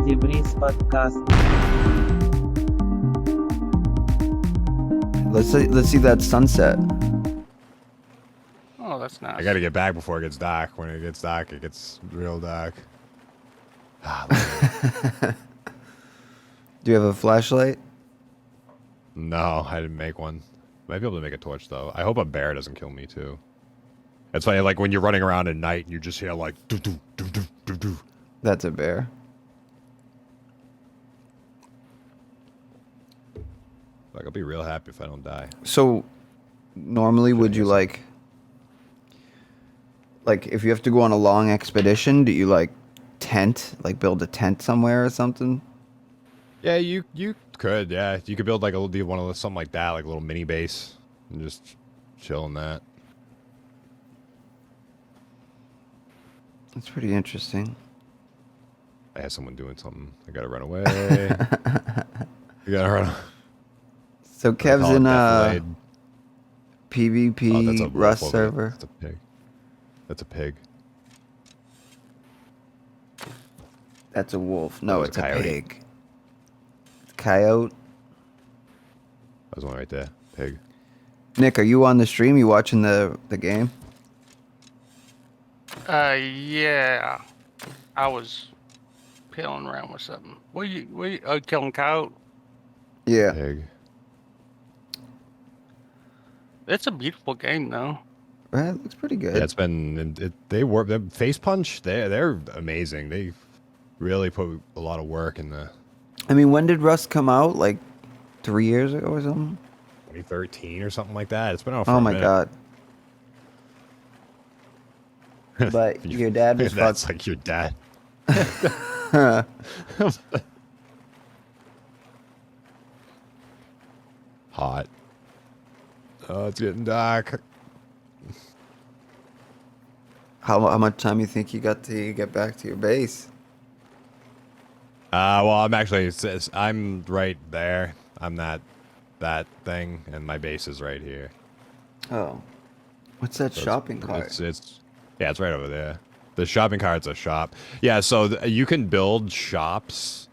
Jibri's podcast. Let's see that sunset. Oh, that's nice. I gotta get back before it gets dark. When it gets dark, it gets real dark. Do you have a flashlight? No, I didn't make one. Might be able to make a torch though. I hope a bear doesn't kill me too. That's why, like, when you're running around at night, you just hear like doo doo doo doo doo doo. That's a bear. Like, I'll be real happy if I don't die. So, normally, would you like if you have to go on a long expedition, do you like build a tent somewhere or something? Yeah, you could. Yeah, you could build like one of something like that, like a little mini base, and just chill in that. That's pretty interesting. I had someone doing something. I gotta run away. You gotta run. So Kev's in a Oh, that's a PvP wolf Rust over there. server. That's a pig. That's a pig. That's a wolf. No, was it's a a coyote. pig. Coyote. There's one right there. Pig. Nick, are you on the stream? You watching the game? Yeah. I was peeling around with something. What you killing coyote? Yeah. Pig. It's a beautiful game, though. Right, looks pretty good. Yeah, it's been. They work. Face Punch. They're amazing. They really put a lot of work in the. I mean, when did Rust come out? Like 3 years ago or something? 2013 or something like that. It's been out for Oh a my minute. god. But your dad was That's fucked. like your dad. Hot. Oh, it's getting dark. How much time you think you got to get back to your base? Well, I'm right there. I'm that thing, and my base is right here. Oh. What's that So shopping cart? It's right over there. The shopping cart's a shop. Yeah, so you can build shops.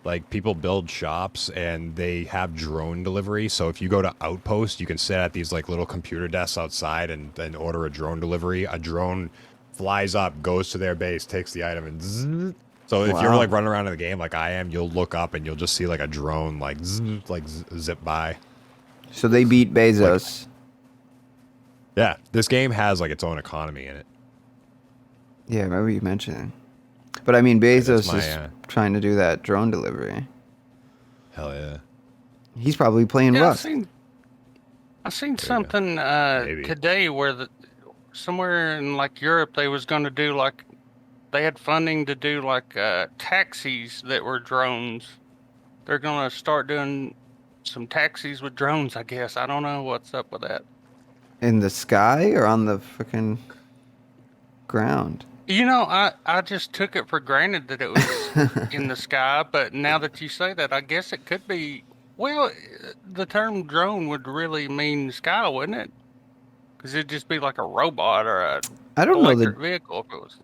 Like, people build shops, and they have drone delivery. So if you go to Outpost, you can sit at these like little computer desks outside and then order a drone delivery. A drone flies up, goes to their base, takes the item, and zzz. So if you're Wow. like running around in the game like I am, you'll look up and you'll just see like a drone zip by. So they beat Bezos. Yeah, this game has like its own economy in it. Yeah, I remember you mentioning. But I mean, Bezos my, is trying to do that drone delivery. Hell yeah. He's probably playing Yeah, Rust. I seen something Maybe. today where somewhere in like Europe they was going to do like they had funding to do like taxis that were drones. They're going to start doing some taxis with drones, I guess. I don't know what's up with that. In the sky or on the freaking ground? You know, I just took it for granted that it was in the sky, but now that you say that, I guess it could be. Well, the term drone would really mean sky, wouldn't it? Because it'd just be like a robot or a I don't know electric that. vehicle if it was.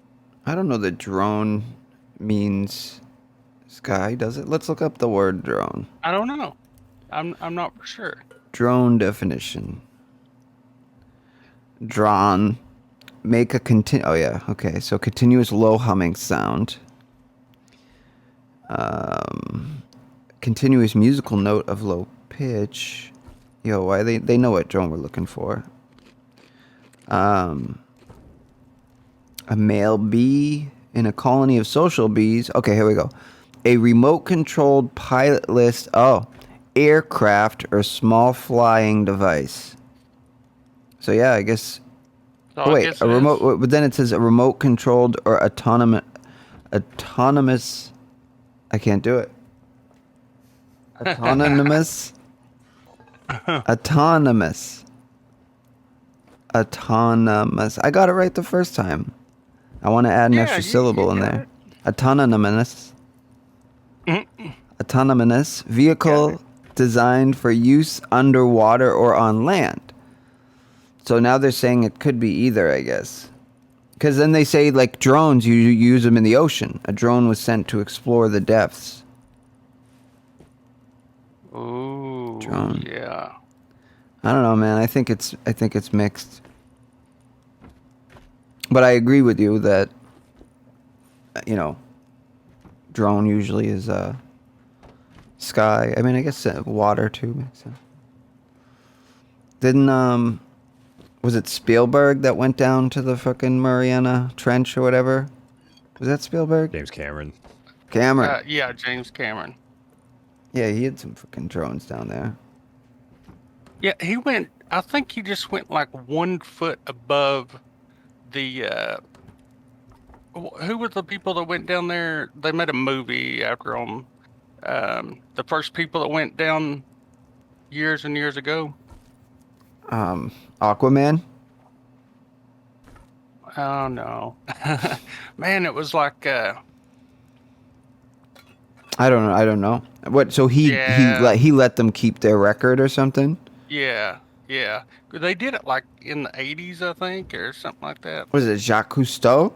I don't know that drone means sky, does it? Let's look up the word drone. I don't know. I'm not for sure. Drone definition. Drawn. Make a oh yeah, okay. So continuous low humming sound. Continuous musical note of low pitch. Yo, why they know what drone we're looking for. A male bee in a colony of social bees. Okay, here we go. A remote-controlled pilotless aircraft or small flying device. So yeah, I guess. So Oh, I wait, guess a it is. remote. But then it says a remote-controlled or autonomous. I can't do it. Autonomous. Autonomous. Autonomous. I got it right the first time. I want to add an Yeah, extra you syllable in got there. Autonomous. Autonomous vehicle designed for use underwater or on land. So now they're saying it could be either, I guess. Because then they say, like, drones, you use them in the ocean. A drone was sent to explore the depths. Ooh, Drone. yeah. I don't know, man. I think it's mixed. But I agree with you that, drone usually is sky. I mean, I guess water too makes sense. Didn't was it Spielberg that went down to the fucking Mariana Trench or whatever? Was that Spielberg? James Cameron. Cameron. Yeah, James Cameron. Yeah, he had some fucking drones down there. Yeah, he went. I think he just went like 1 foot above the. Who were the people that went down there? They made a movie after him. The first people that went down years and years ago. Aquaman. Oh no, man! It was like. I don't know. What? So he Yeah. let them keep their record or something? Yeah, yeah. They did it like in the 80s, I think, or something like that. Was it Jacques Cousteau?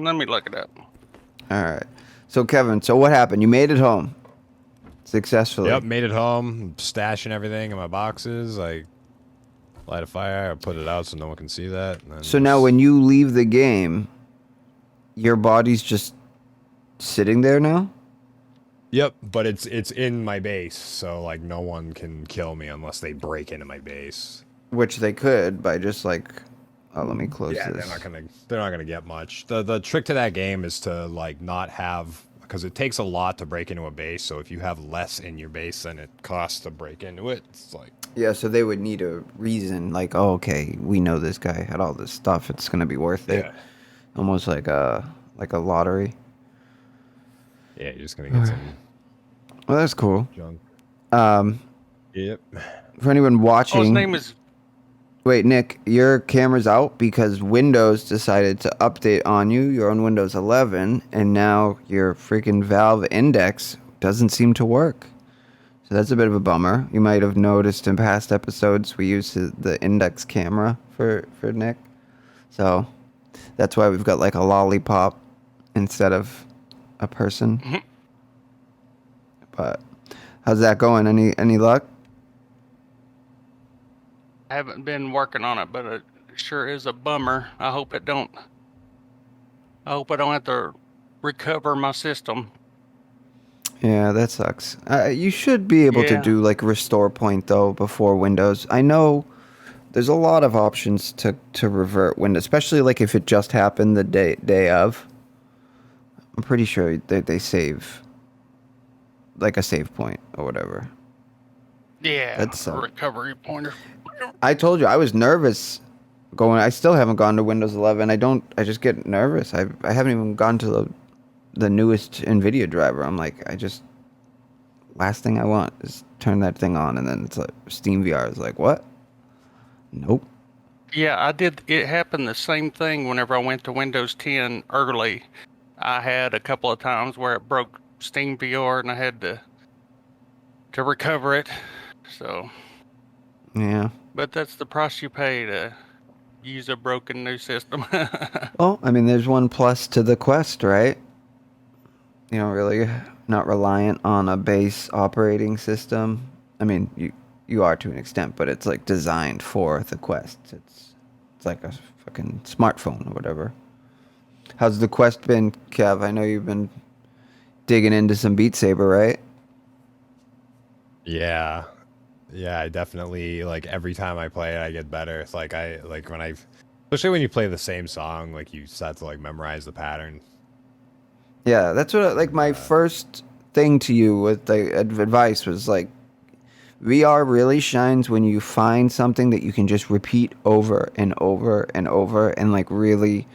Let me look it up. All right. So Kevin, so what happened? You made it home successfully. Yep, made it home, stashing everything in my boxes. I light a fire, I put it out so no one can see that. And then So now when you leave the game, your body's just sitting there now? Yep, but it's in my base, so like no one can kill me unless they break into my base. Which they could by just like, oh, let me close Yeah, this. they're not gonna get much. The trick to that game is to like not have, because it takes a lot to break into a base. So if you have less in your base than it costs to break into it, it's like Yeah, so they would need a reason, like, oh, okay, we know this guy had all this stuff. It's gonna be worth it. Yeah. Almost like a lottery. Yeah, you're just gonna get some Well, that's cool. junk. Um, Yep. for anyone Oh, his watching, name is. wait, Nick, your camera's out because Windows decided to update on you. You're on Windows 11, and now your freaking Valve Index doesn't seem to work. So that's a bit of a bummer. You might have noticed in past episodes we used the Index camera for Nick. So that's why we've got like a lollipop instead of a person. But how's that going? Any luck? I haven't been working on it, but it sure is a bummer. I hope I don't have to recover my system. Yeah, that sucks. You should be able to Yeah. do like restore point though before Windows. I know there's a lot of options to revert Windows, especially like if it just happened the day of. I'm pretty sure they save like a save point or whatever. Yeah, That's, a recovery pointer. I told you I was nervous going. I still haven't gone to Windows 11. I just get nervous. I haven't even gone to the newest NVIDIA driver. I'm like, last thing I want is turn that thing on, and then it's like Steam VR is like, what? Nope. Yeah, I did. It happened the same thing whenever I went to Windows 10 early. I had a couple of times where it broke Steam VR, and I had to recover it. So, Yeah. but that's the price you pay to use a broken new system. Well, I mean, there's one plus to the Quest, right? You know, really not reliant on a base operating system. I mean, you are to an extent, but it's like designed for the Quest. It's like a fucking smartphone or whatever. How's the Quest been, Kev? I know you've been digging into some Beat Saber, right? Yeah. Yeah, I definitely, like, every time I play it, I get better. It's like, especially when you play the same song, like, you start to, like, memorize the pattern. Yeah, that's what, like, my first thing to you with the advice was, like, VR really shines when you find something that you can just repeat over and over and over and, like, really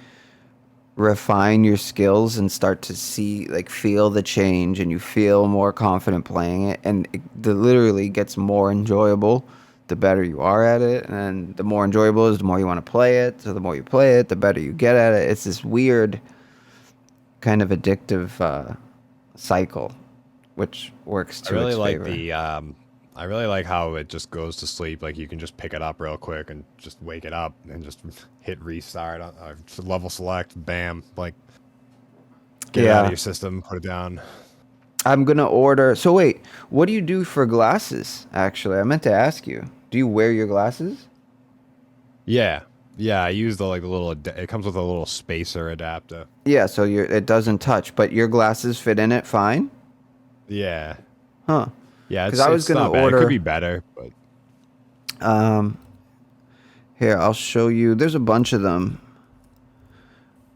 refine your skills and start to see, like, feel the change, and you feel more confident playing it, and it literally gets more enjoyable the better you are at it, and the more enjoyable is the more you want to play it, so the more you play it the better you get at it. It's this weird kind of addictive cycle, which works to I really its like favor. I really like how it just goes to sleep. Like you can just pick it up real quick and just wake it up and just hit restart. Level select, bam. Like get it out of your system, put it down. I'm gonna order. So wait, what do you do for glasses? Actually, I meant to ask you. Do you wear your glasses? Yeah, yeah. I use the little. It comes with a little spacer adapter. Yeah, so it doesn't touch, but your glasses fit in it fine? Yeah, Huh. yeah. 'Cause It's I was gonna not bad. It could order- be better, but Here, I'll show you. There's a bunch of them.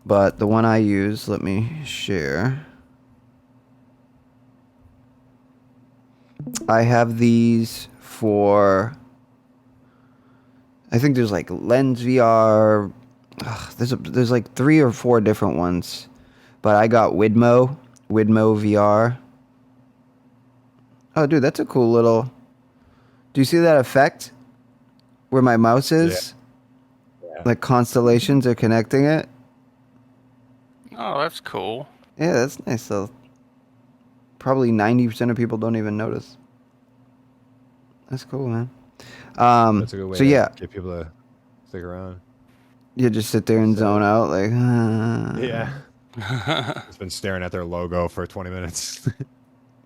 But the one I use, let me share. I have these for, I think there's like Lens VR. Ugh, there's like 3 or 4 different ones. But I got Widmo VR. Oh, dude, that's a cool little. Do you see that effect? Where my mouse is? yeah. Like constellations are connecting it. Oh, that's cool. Yeah, that's nice though. Probably 90% of people don't even notice. That's cool, man. That's a good way So to yeah, get people to stick around. you just sit there and So- zone out like. Yeah. It's been staring at their logo for 20 minutes.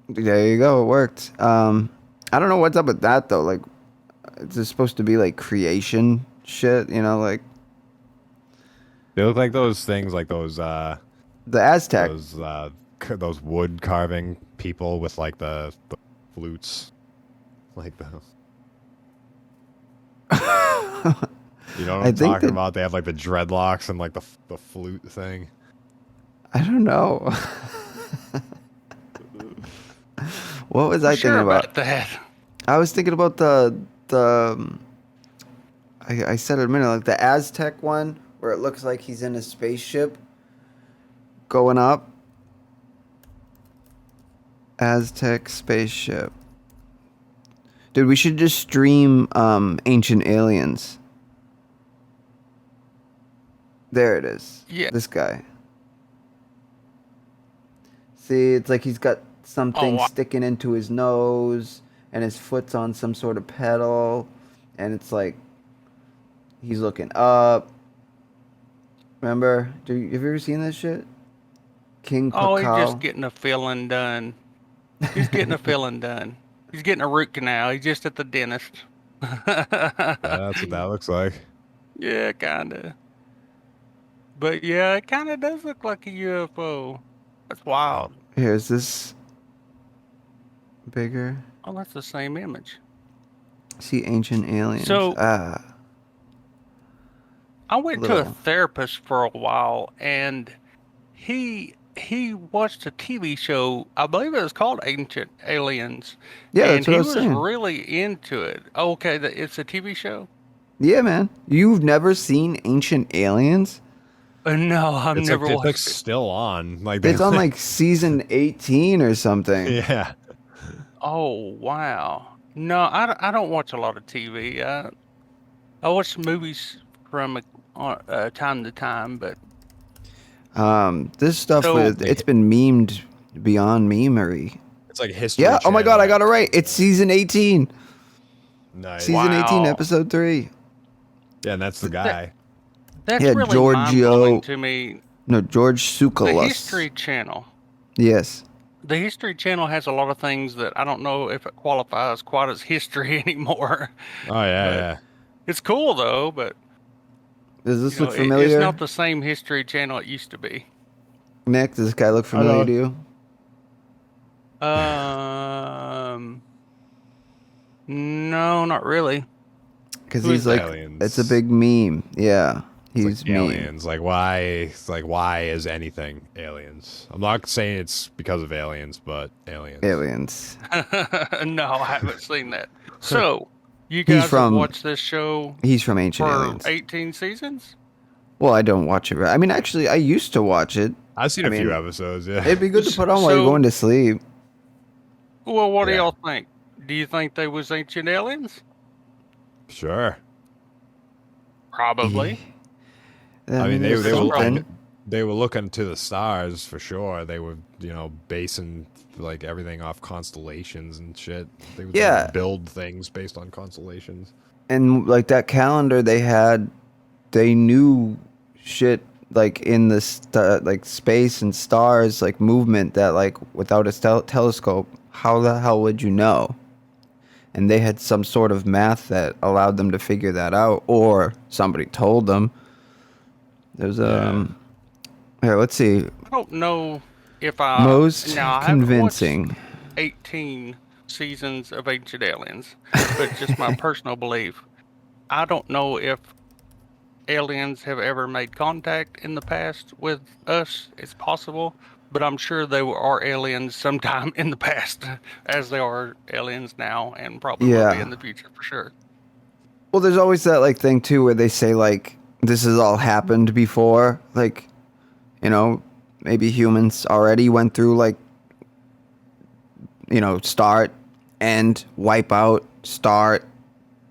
There you go. It worked. I don't know what's up with that though. Like, it's just supposed to be like creation shit, you know, like They look like those things, like those the Aztec. those wood carving people with like the flutes, like the. You know what I I'm think talking that- about? They have like the dreadlocks and like the flute thing. I don't know. What was I Sure thinking about? that. I was thinking about I said it a minute, like the Aztec one where it looks like he's in a spaceship going up. Aztec spaceship. Dude, we should just stream Ancient Aliens. There it is. Yeah. This guy. See, it's like he's got something wow. sticking into his nose and his foot's on some sort of pedal and it's like he's looking up. Remember? Have you ever seen this shit? King Oh, he's Pakal. just getting a filling done. He's getting a filling done. He's getting a root canal. He's just at the dentist. Yeah, that's what that looks like. Yeah, kinda. But yeah, it kinda does look like a UFO. That's wild. Here, is this bigger? Oh, that's the same image. See Ancient Aliens. So- ah. I went to a Little. therapist for a while, and he watched a TV show. I believe it was called Ancient Aliens. Yeah, and that's what I was he saying. really into it. Oh, okay, it's a TV show. Yeah, man. You've never seen Ancient Aliens? No, I've It's never like, watched. it's like still on. Like It's on like season 18 or something. yeah. Oh wow! No, I don't watch a lot of TV. I watch movies from time to time, but This stuff So- it's been memed beyond memery. It's like history. Yeah. Oh my god, I got it Channel. right. It's season 18. Nice. Season 18, Wow. episode 3. Yeah, and that's the guy. that's Yeah, really Giorgio- mind-blowing to me. No, George Tsoukalos. The History Channel. Yes. The History Channel has a lot of things that I don't know if it qualifies quite as history anymore. Oh yeah, But- yeah. It's cool though, but Does this you know, look familiar? it's not the same History Channel it used to be. Nick, does this guy look familiar know. to you? No, not really. Because Who he's is like, Aliens? it's a big meme. Yeah. It's He's like meme. aliens. Like why? It's like why is anything aliens? I'm not saying it's because of aliens, but aliens. Aliens. No, I haven't seen that. So, you He's guys have from- watched this show He's from Ancient for Aliens. 18 seasons? Well, I don't watch it. I mean, actually, I used to watch it. I've seen I a few mean, episodes. Yeah. It'd be good to put on while you're So- going to sleep. Well, what do Yeah. y'all think? Do you think they was ancient aliens? Sure. Probably. I mean, they there's were something. they were looking to the stars for sure. They were, basing like everything off constellations and shit. They would Yeah, like build things based on constellations. and like that calendar they had, they knew shit like in the like space and stars like movement that like without a telescope, how the hell would you know? And they had some sort of math that allowed them to figure that out, or somebody told them. There's Yeah. here, let's see. I don't know if I Most now I haven't watched convincing. 18 seasons of Ancient Aliens, but just my personal belief. I don't know if aliens have ever made contact in the past with us. It's possible, but I'm sure there are aliens sometime in the past, as they are aliens now, and probably will be Yeah. in the future for sure. Well, there's always that like thing too where they say like this has all happened before, like maybe humans already went through like start, end, wipe out, start,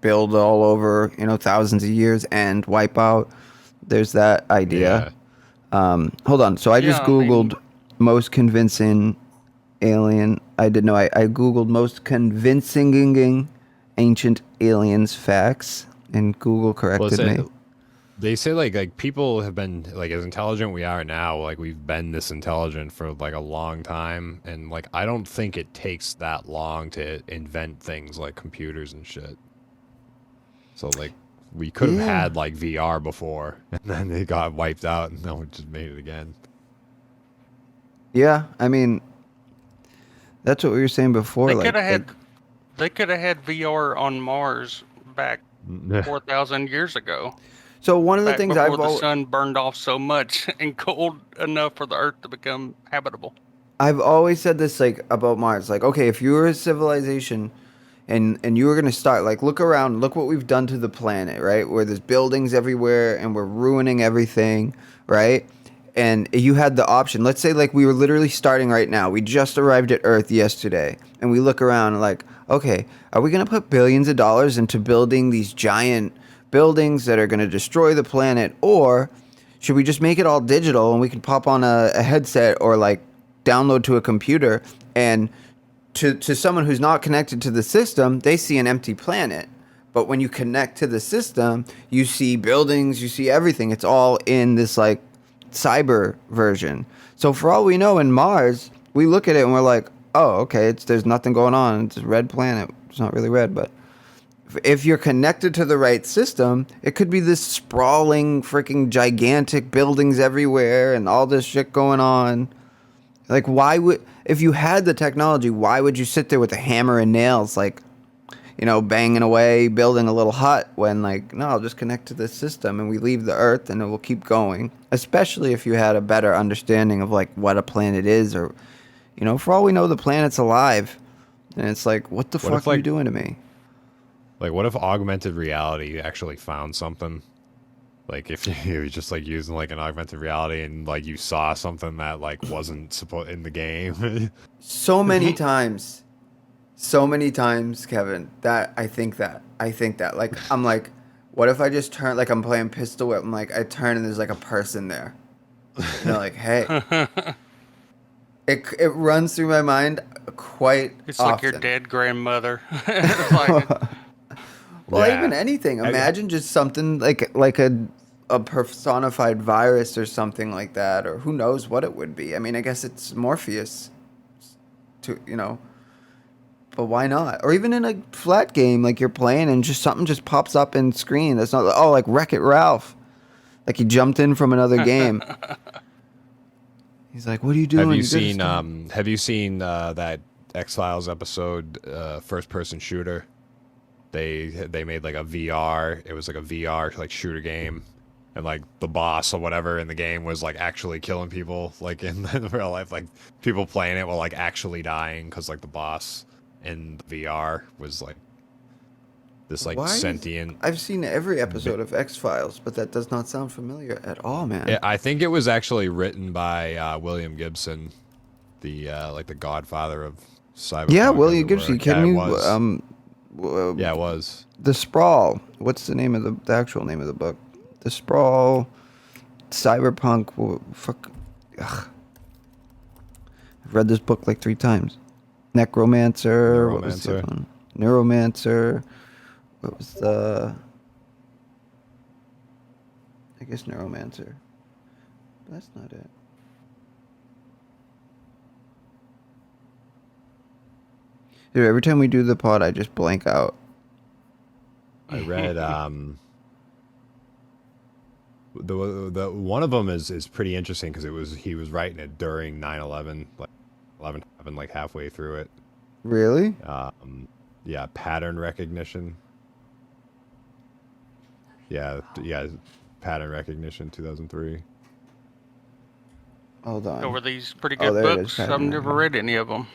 build all over, thousands of years, and wipe out. There's that idea. Hold on. So I just Yeah, I mean, Googled most convincing alien. I didn't know. I Googled most convincing ancient aliens facts, and Google Well, corrected me. they say like people have been like as intelligent we are now, like we've been this intelligent for like a long time, and like I don't think it takes that long to invent things like computers and shit. So like we could have Yeah. had like VR before, and then they got wiped out, and no one just made it again. Yeah, I mean, that's what we were saying before. they Like, could have had they could have had VR on Mars back 4,000 years ago. so one of the Back things before the sun burned off so much and cold enough for the Earth to become habitable. I've always said this like about Mars. Like, okay, if you were a civilization and you were gonna start, like, look around, look what we've done to the planet, right? Where there's buildings everywhere and we're ruining everything, right? And you had the option. Let's say like we were literally starting right now. We just arrived at Earth yesterday, and we look around and like, okay, are we gonna put billions of dollars into building these giant buildings that are gonna destroy the planet, or should we just make it all digital and we can pop on a headset or like download to a computer, and to someone who's not connected to the system, they see an empty planet. But when you connect to the system, you see buildings, you see everything. It's all in this like cyber version. So for all we know, in Mars, we look at it and we're like, oh, okay, there's nothing going on. It's a red planet. It's not really red, but if you're connected to the right system, it could be this sprawling, freaking gigantic buildings everywhere and all this shit going on. Like, why would, if you had the technology, why would you sit there with a hammer and nails, like, banging away, building a little hut when, like, no, I'll just connect to this system and we leave the Earth and it will keep going. Especially if you had a better understanding of, like, what a planet is, or, for all we know, the planet's alive. And it's like, what the fuck are you doing to me? Like, what if augmented reality actually found something? Like, if you were just like using like an augmented reality and like you saw something that like wasn't supposed in the game. So many times, Kevin, that I think that, like, I'm like, what if I just turn, like, I'm playing Pistol Whip, I'm like, I turn and there's like a person there. And they're like, hey. It runs through my mind quite It's often. like your dead grandmother. It's like, Well, Yeah. even anything. Imagine just something like a personified virus or something like that, or who knows what it would be. I mean, I guess it's Morpheus, but why not? Or even in a flat game, like you're playing and just something just pops up in screen. That's not, oh, like Wreck-It Ralph, like he jumped in from another game. He's like, "What are you doing?" Have you seen that X-Files episode, first person shooter? They made like a VR. It was like a VR like shooter game, and like the boss or whatever in the game was like actually killing people like in real life. Like people playing it while like actually dying because like the boss in the VR was like this like sentient. I've seen every episode of X-Files, but that does not sound familiar at all, man. I think it was actually written by William Gibson, the like the godfather of cyberpunk. Yeah, as William it Gibson. were. Can Yeah, you it was. Yeah, it was. The Sprawl? What's the name of the actual name of the book? The Sprawl. Cyberpunk. Fuck. Ugh. I've read this book like 3 times. Necromancer. What was the other one? Neuromancer. What was the... I guess Neuromancer. But that's not it. Dude, every time we do the pod, I just blank out. I read the one of them is pretty interesting because he was writing it during 9/11, like 11 happened like halfway through it. Really? Yeah, pattern recognition. Yeah, pattern recognition, 2003. Hold on. So were these pretty Oh, good there it is, books? pattern I've never read any of them.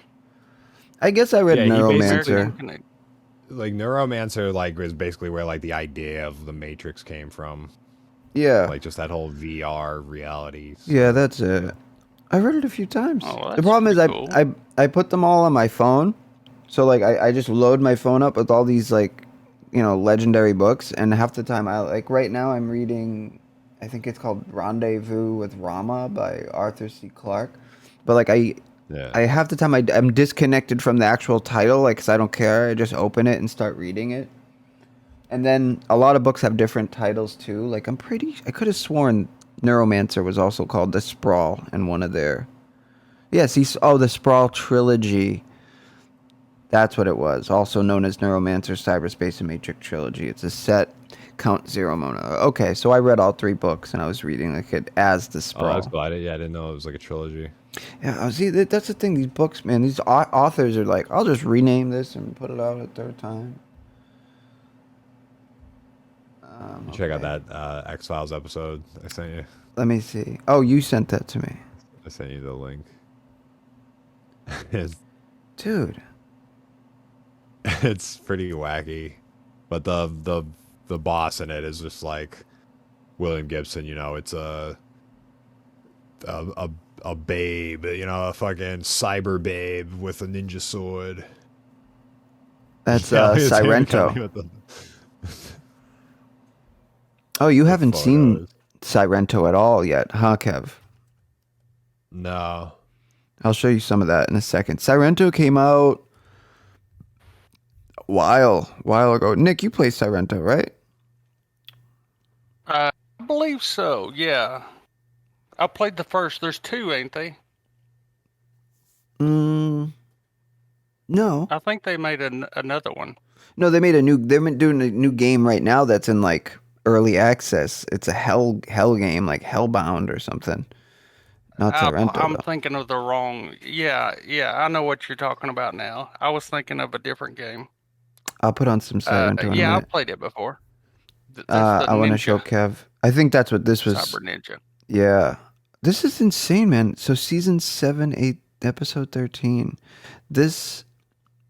I guess I read Yeah, he Neuromancer. Like Neuromancer, like was basically where like the idea of the Matrix came from. Yeah. Like just that whole VR reality. Yeah, that's it. I read it a few times. Oh, well, The problem is that's pretty I put them all on my phone. So like I just load my phone up with all these like, you know, legendary books, and half the time I like right now I'm reading, I think it's called Rendezvous with Rama by Arthur C. Clarke. But like I half the time I'm disconnected from the actual title, like 'cause I don't care. I just open it and start reading it. And then a lot of books have different titles too. Like I could have sworn Neuromancer was also called The Sprawl in one of their... Yes, the Sprawl trilogy. That's what it was. Also known as Neuromancer, Cyberspace, and Matrix Trilogy. It's a set Count Zero Mona. Okay, so I read all 3 books and I was reading like it as The Sprawl. Oh, that's cool. I didn't know it was like a trilogy. Yeah, see, that's the thing. These books, man, these authors are like, I'll just rename this and put it out a 3rd time. Check out that X-Files episode I sent you. Let me see. Oh, you sent that to me. I sent you the link. Dude. It's pretty wacky. But the boss in it is just like William Gibson, you know, it's a babe, you know, a fucking cyber babe with a ninja sword. That's You know, it's him Sirento. coming with the- Oh, you haven't seen photos. Sirento at all yet, huh, Kev? No. I'll show you some of that in a second. Sirento came out a while ago. Nick, you play Sirento, right? I believe so, yeah. I played the first. There's 2, ain't they? No. I think they made another one. No, they're doing a new game right now that's in like early access. It's a hell game, like Hellbound or something. Not Sirento, I'm though. thinking of the wrong... Yeah, I know what you're talking about now. I was thinking of a different game. I'll put on some Sirento in a Yeah, I minute. played it before. That's the I want to ninja, show Kev. I think that's what this was. Cyber Ninja. Yeah. This is insane, man. So season 7, 8, episode 13.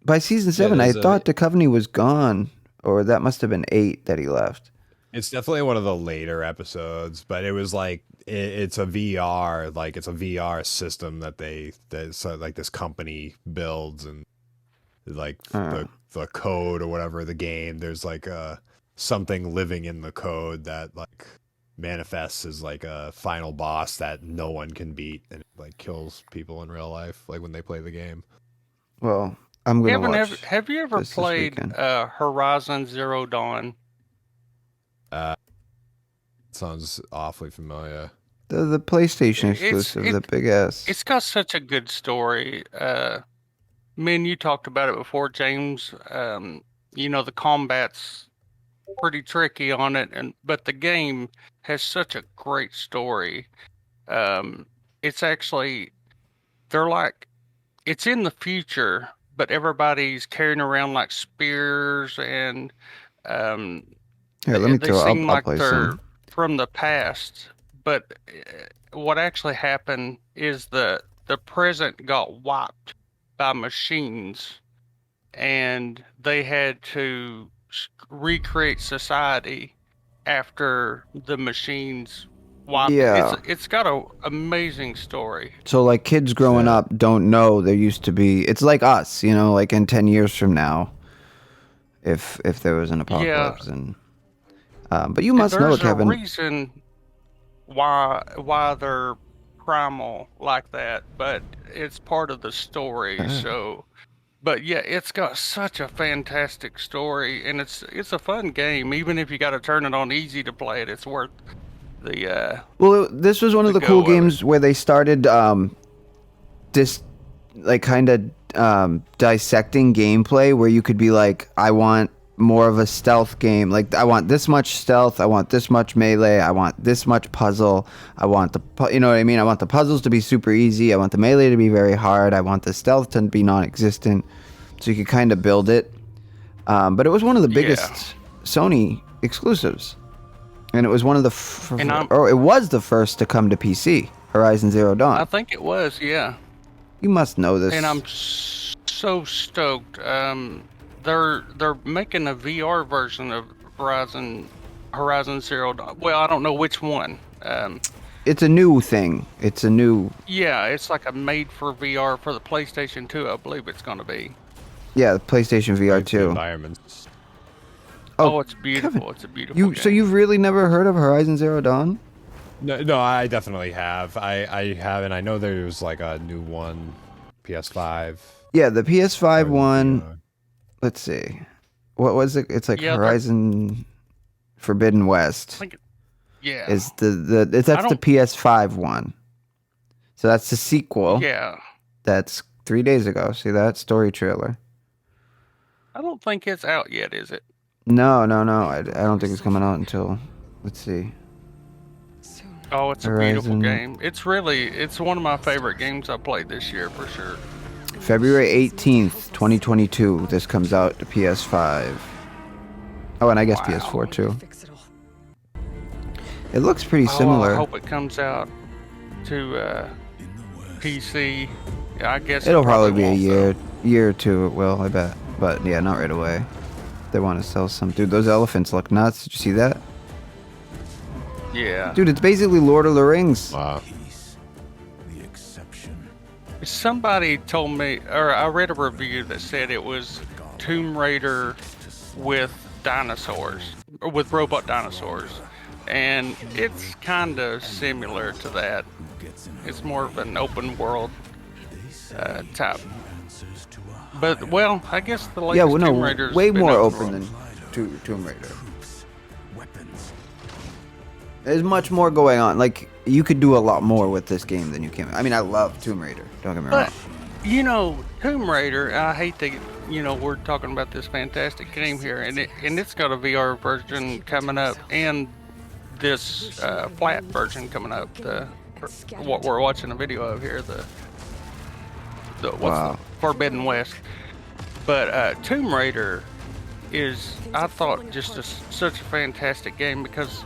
By season 7, I thought the Duchovny was gone, or that must have been 8 that he left. It's definitely one of the later episodes, but it was like it's a VR, like it's a VR system so like this company builds, and like the code or whatever the game. There's like something living in the code that like manifests as like a final boss that no one can beat, and it like kills people in real life, like when they play the game. Well, I'm gonna watch. Have you ever this played weekend. Horizon Zero Dawn? Sounds awfully familiar. The PlayStation exclusive, the big ass. It's got such a good story. Me and you talked about it before, James. You know, the combat's pretty tricky on it, but the game has such a great story. It's actually, it's in the future, but everybody's carrying around like spears, and Here, let me they throw. seem I'll like play they're some. from the past. But what actually happened is the present got wiped by machines, and they had to recreate society after the machines wiped. Yeah. It's got an amazing story. So like kids growing up don't know there used to be. It's like us, you know, like in 10 years from now, if there was an apocalypse, and but you must know, There's Kevin. a reason. why they're primal like that, but it's part of the story. So, but yeah, it's got such a fantastic story, and it's a fun game. Even if you got to turn it on easy to play it, it's worth the Well, this was one of the cool go of it. games where they started this like kind of dissecting gameplay where you could be like, I want more of a stealth game. Like, I want this much stealth, I want this much melee, I want this much puzzle, I want you know what I mean? I want the puzzles to be super easy, I want the melee to be very hard, I want the stealth to be non-existent. So you could kind of build it. But it was one of the biggest Sony exclusives. And it was one of the it was the first to come to PC, Horizon Zero Dawn. I think it was, yeah. You must know this. And I'm so stoked. They're making a VR version of Horizon Zero Dawn. Well, I don't know which one. It's a new thing. It's a new. Yeah, it's like a made for VR for the PlayStation 2. I believe it's going to be. Yeah, the PlayStation VR 2. Environments. Oh, it's beautiful. Kevin, It's a beautiful game. So you've really never heard of Horizon Zero Dawn? No, I definitely have. I have, and I know there's like a new one, PS5. Yeah, the PS5 one. VR. Let's see. What was it? It's like Yeah, Horizon Forbidden West. Yeah. Is that's the PS5 one. So that's the sequel. Yeah. That's 3 days ago. See that story trailer? I don't think it's out yet, is it? No. I don't think it's coming out until. Let's see. Oh, it's a beautiful Horizon. game. It's one of my favorite games I played this year for sure. February 18th, 2022. This comes out to PS5. Oh, and I guess Wow. PS4 too. It looks pretty similar. I hope it comes out to PC. Yeah, I guess It'll it probably be a won't, year or two. It will, I bet. But yeah, not right away. They want to sell some. Dude, those elephants look nuts. Did you see that? though. Yeah. Dude, it's basically Lord of the Rings. Wow. Somebody told me, or I read a review that said it was Tomb Raider with dinosaurs, or with robot dinosaurs. And it's kind of similar to that. It's more of an open world type. But, well, I guess the latest Yeah, well, Tomb no, Raider's way been more open open world. than Tomb Raider. There's much more going on. Like, you could do a lot more with this game than you can. I mean, I love Tomb Raider. Don't get me wrong. But, you know, Tomb Raider, I hate to, we're talking about this fantastic game here, and it's got a VR version coming up, and this flat version coming up. What we're watching a video of here, the Forbidden West. But Tomb Raider is, I thought, just such a fantastic game because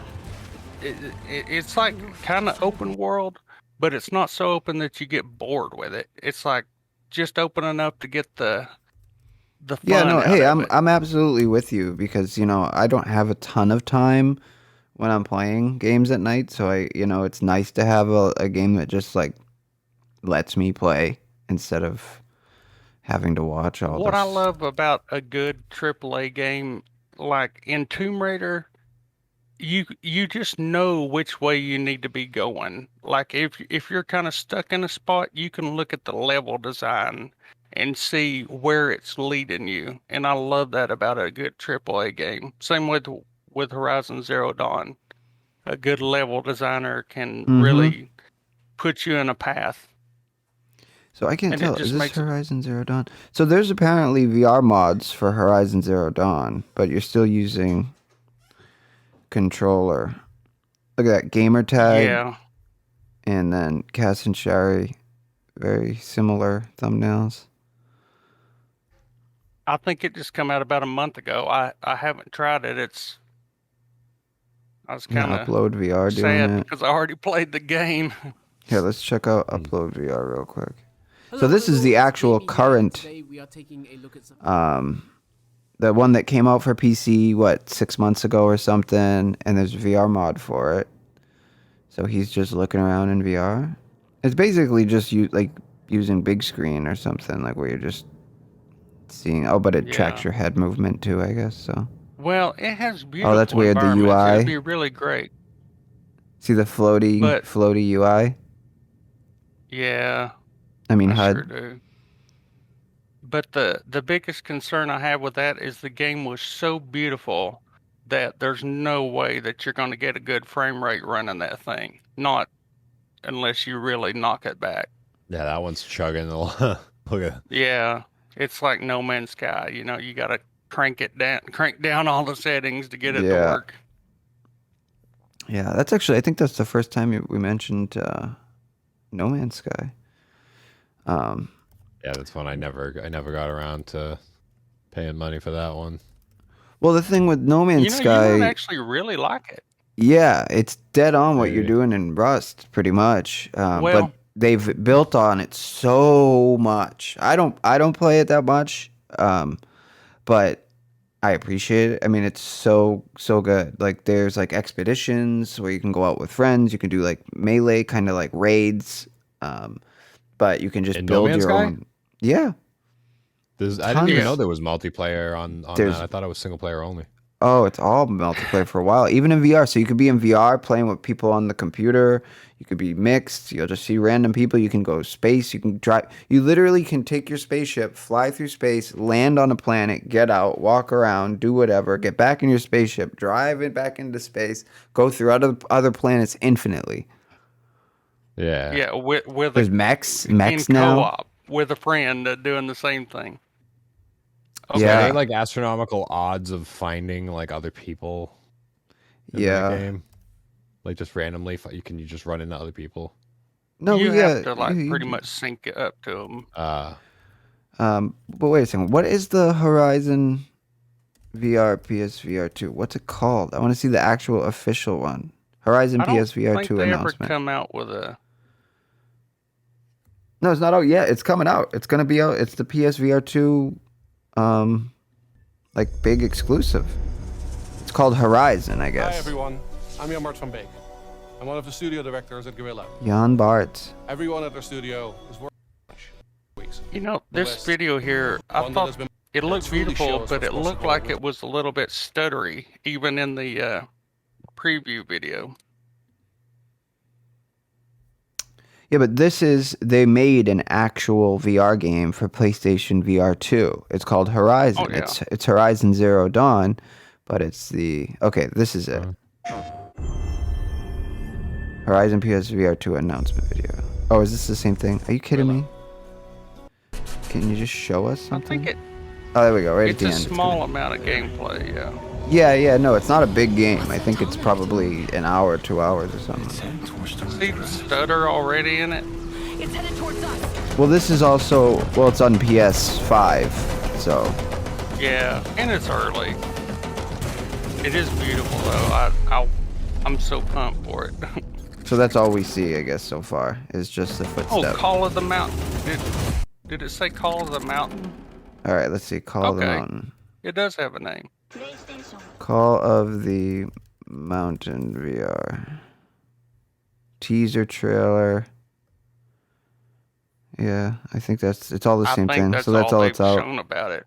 it's like kind of open world, but it's not so open that you get bored with it. It's like just open enough to get the fun. Yeah, no, out hey, of it. I'm absolutely with you because, I don't have a ton of time when I'm playing games at night, so it's nice to have a game that just like lets me play instead of having to watch all What this. I love about a good AAA game, like in Tomb Raider, you just know which way you need to be going. Like if you're kind of stuck in a spot, you can look at the level design and see where it's leading you. And I love that about a good AAA game. Same with Horizon Zero Dawn. A good level designer can really put you in a path. So I can't And it tell. just Is this makes it- Horizon Zero Dawn? So there's apparently VR mods for Horizon Zero Dawn, but you're still using controller. Look at that gamer tag. Yeah. And then Cass and Shari, very similar thumbnails. I think it just come out about a month ago. I haven't tried it. I was kind of Upload VR doing sad it. because I already played the game. Here, let's check out Upload VR real quick. So this is the actual current, the one that came out for PC, 6 months ago or something, and there's a VR mod for it. So he's just looking around in VR. It's basically just using big screen or something, like where you're just seeing. Oh, but it tracks Yeah. your head movement too, I guess. So Well, it has beautiful that's weird, the environments. UI. It'd be really great. See the But floaty UI? yeah, I mean I HUD. sure do. But the biggest concern I have with that is the game was so beautiful that there's no way that you're going to get a good frame rate running that thing. Not unless you really knock it back. Yeah, that one's chugging a lot. Look at Yeah, it's like No Man's Sky. You know, you got to crank down all the settings to get it to Yeah. work. Yeah, that's actually, I think that's the first time we mentioned No Man's Sky. yeah, that's one I never got around to paying money for that one. Well, the thing with No Man's You know, you Sky, might actually really like it. yeah, it's dead on what you're Maybe. doing in Rust, pretty much. But Well, they've built on it so much. I don't play it that much, but I appreciate it. I mean, it's so good. Like there's like expeditions where you can go out with friends. You can do like melee kind of like raids, but you can just In No build Man's your Sky? own. Yeah, I didn't even tons. know there was multiplayer on There's that. I thought it was single player only. Oh, it's all multiplayer for a while, even in VR. So you could be in VR playing with people on the computer. You could be mixed. You'll just see random people. You can go space. You can drive. You literally can take your spaceship, fly through space, land on a planet, get out, walk around, do whatever, get back in your spaceship, drive it back into space, go through other planets infinitely. Yeah. yeah, with There's a mechs in now. co-op with a friend doing the same thing. So are Okay. they Yeah, like astronomical odds of finding like other people in that yeah. game? Like just randomly, you just run into other people. No, You we have to like you pretty much sync it up to them. But wait a second. What is the Horizon VR PSVR 2? What's it called? I want to see the actual official one. Horizon I don't PSVR think 2 they ever announcement. come out with a. No, it's not out yet. It's coming out. It's gonna be out. It's the PSVR 2, like big exclusive. It's called Horizon, I Hi guess. everyone, I'm Jan-Bart van Beek. I'm one of the studio directors at Guerrilla. Jan Bart. Everyone at our studio is working weeks. You know, this list. video here, I One that thought has been it looked truly beautiful, shows but what's it looked possible like with- it was a little bit stuttery, even in the preview video. Yeah, but they made an actual VR game for PlayStation VR 2. It's called Horizon. Oh, yeah. It's Horizon Zero Dawn, but it's okay, this is it. Horizon PSVR 2 announcement video. Oh, is this the same thing? Are you kidding me? Can you just show us I something? think Oh, there we go. Right it's at the a end. small amount of gameplay, yeah. Yeah. No, it's not a big game. I think it's probably an hour, 2 hours or something. See the stutter already in it? It's headed towards us. Well, this is also it's on PS5, so Yeah, and it's early. It is beautiful though. I'm so pumped for it. that's all we see, I guess, so far is just the Oh, footstep. Call of the Mountain. Did it say Call of the Mountain? All right, let's see. Call of the Okay. Mountain. It does have a name. Call of the Mountain VR. Teaser trailer. Yeah, I think it's all the I same think thing. that's So that's all they've it's out. shown about it.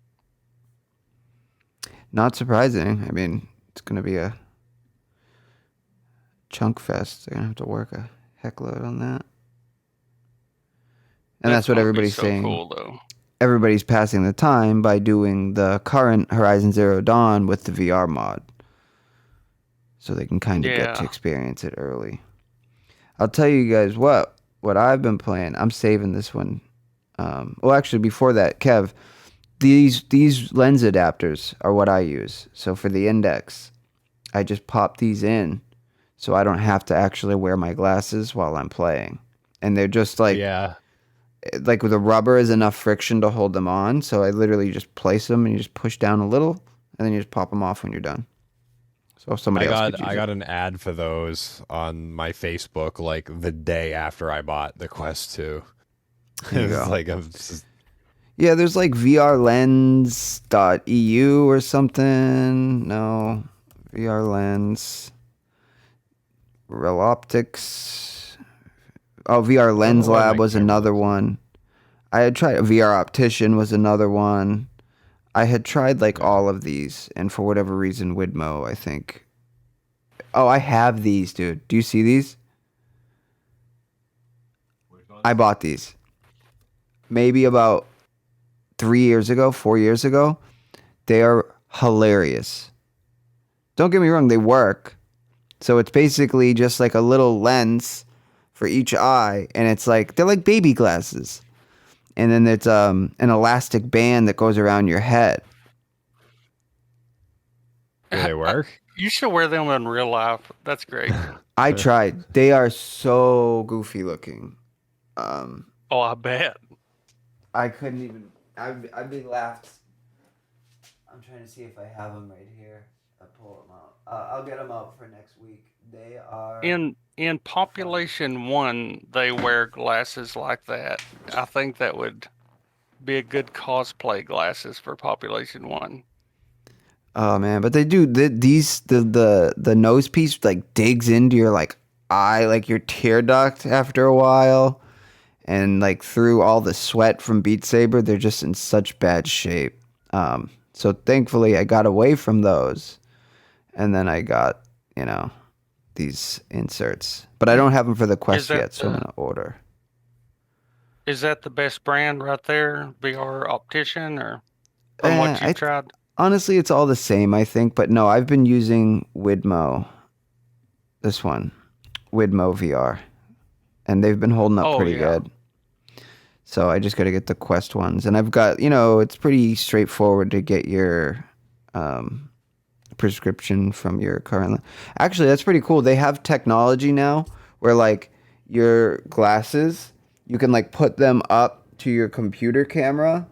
Not surprising. I mean, it's gonna be a chunk fest. They're gonna have to work a heckload on that. And that's what gonna be everybody's so saying. Cool though. Everybody's passing the time by doing the current Horizon Zero Dawn with the VR mod. So they can kind of get to Yeah. experience it early. I'll tell you guys what I've been playing. I'm saving this one. Well, actually, before that, Kev, these lens adapters are what I use. So for the index, I just pop these in so I don't have to actually wear my glasses while I'm playing. And they're just like the rubber is enough friction to hold them on. So I literally just place them and you just push down a little and then you just pop them off when you're done. So somebody else could use I it. got an ad for those on my Facebook like the day after I bought the Quest 2. There you It's go. like I'm just, Yeah, there's like vrlens.eu or something. No. VRLens. Real Optics. Oh, VR Lens why Lab my was camera another one. I had tried VR Optician was another one. I had tried like all of these, and for whatever reason, Widmo, I think, Oh, I have these, dude. Do you see these? I bought these. Maybe about 3 years ago, 4 years ago. They are hilarious. Don't get me wrong, they work. So it's basically just like a little lens for each eye, and it's like they're like baby glasses. And then it's an elastic band that goes around your head. Do they work? You should wear them in real life. That's great. I tried. They are so goofy looking. Oh, I bet. I couldn't even. I'd be laughed. I'm trying to see if I have them right here. I'll pull them out. I'll get them out for next week. They are In Population 1, they wear glasses like that. I think that would be a good cosplay glasses for Population 1. Oh man, but they do the nose piece like digs into your like eye, like your tear duct after a while, and like through all the sweat from Beat Saber, they're just in such bad shape. So thankfully I got away from those, and then I got these inserts, but I don't have them for the Quest that yet, so I'm gonna order. Is that the best brand right there? VR Optician, or from what you've tried? Honestly, it's all the same, I think. But no, I've been using Widmo. This one, Widmo VR, and they've been holding up pretty good. So I just got to get the Quest ones, and I've got it's pretty straightforward to get your prescription from your current. Actually, that's pretty cool. They have technology now where like your glasses, you can like put them up to your computer camera,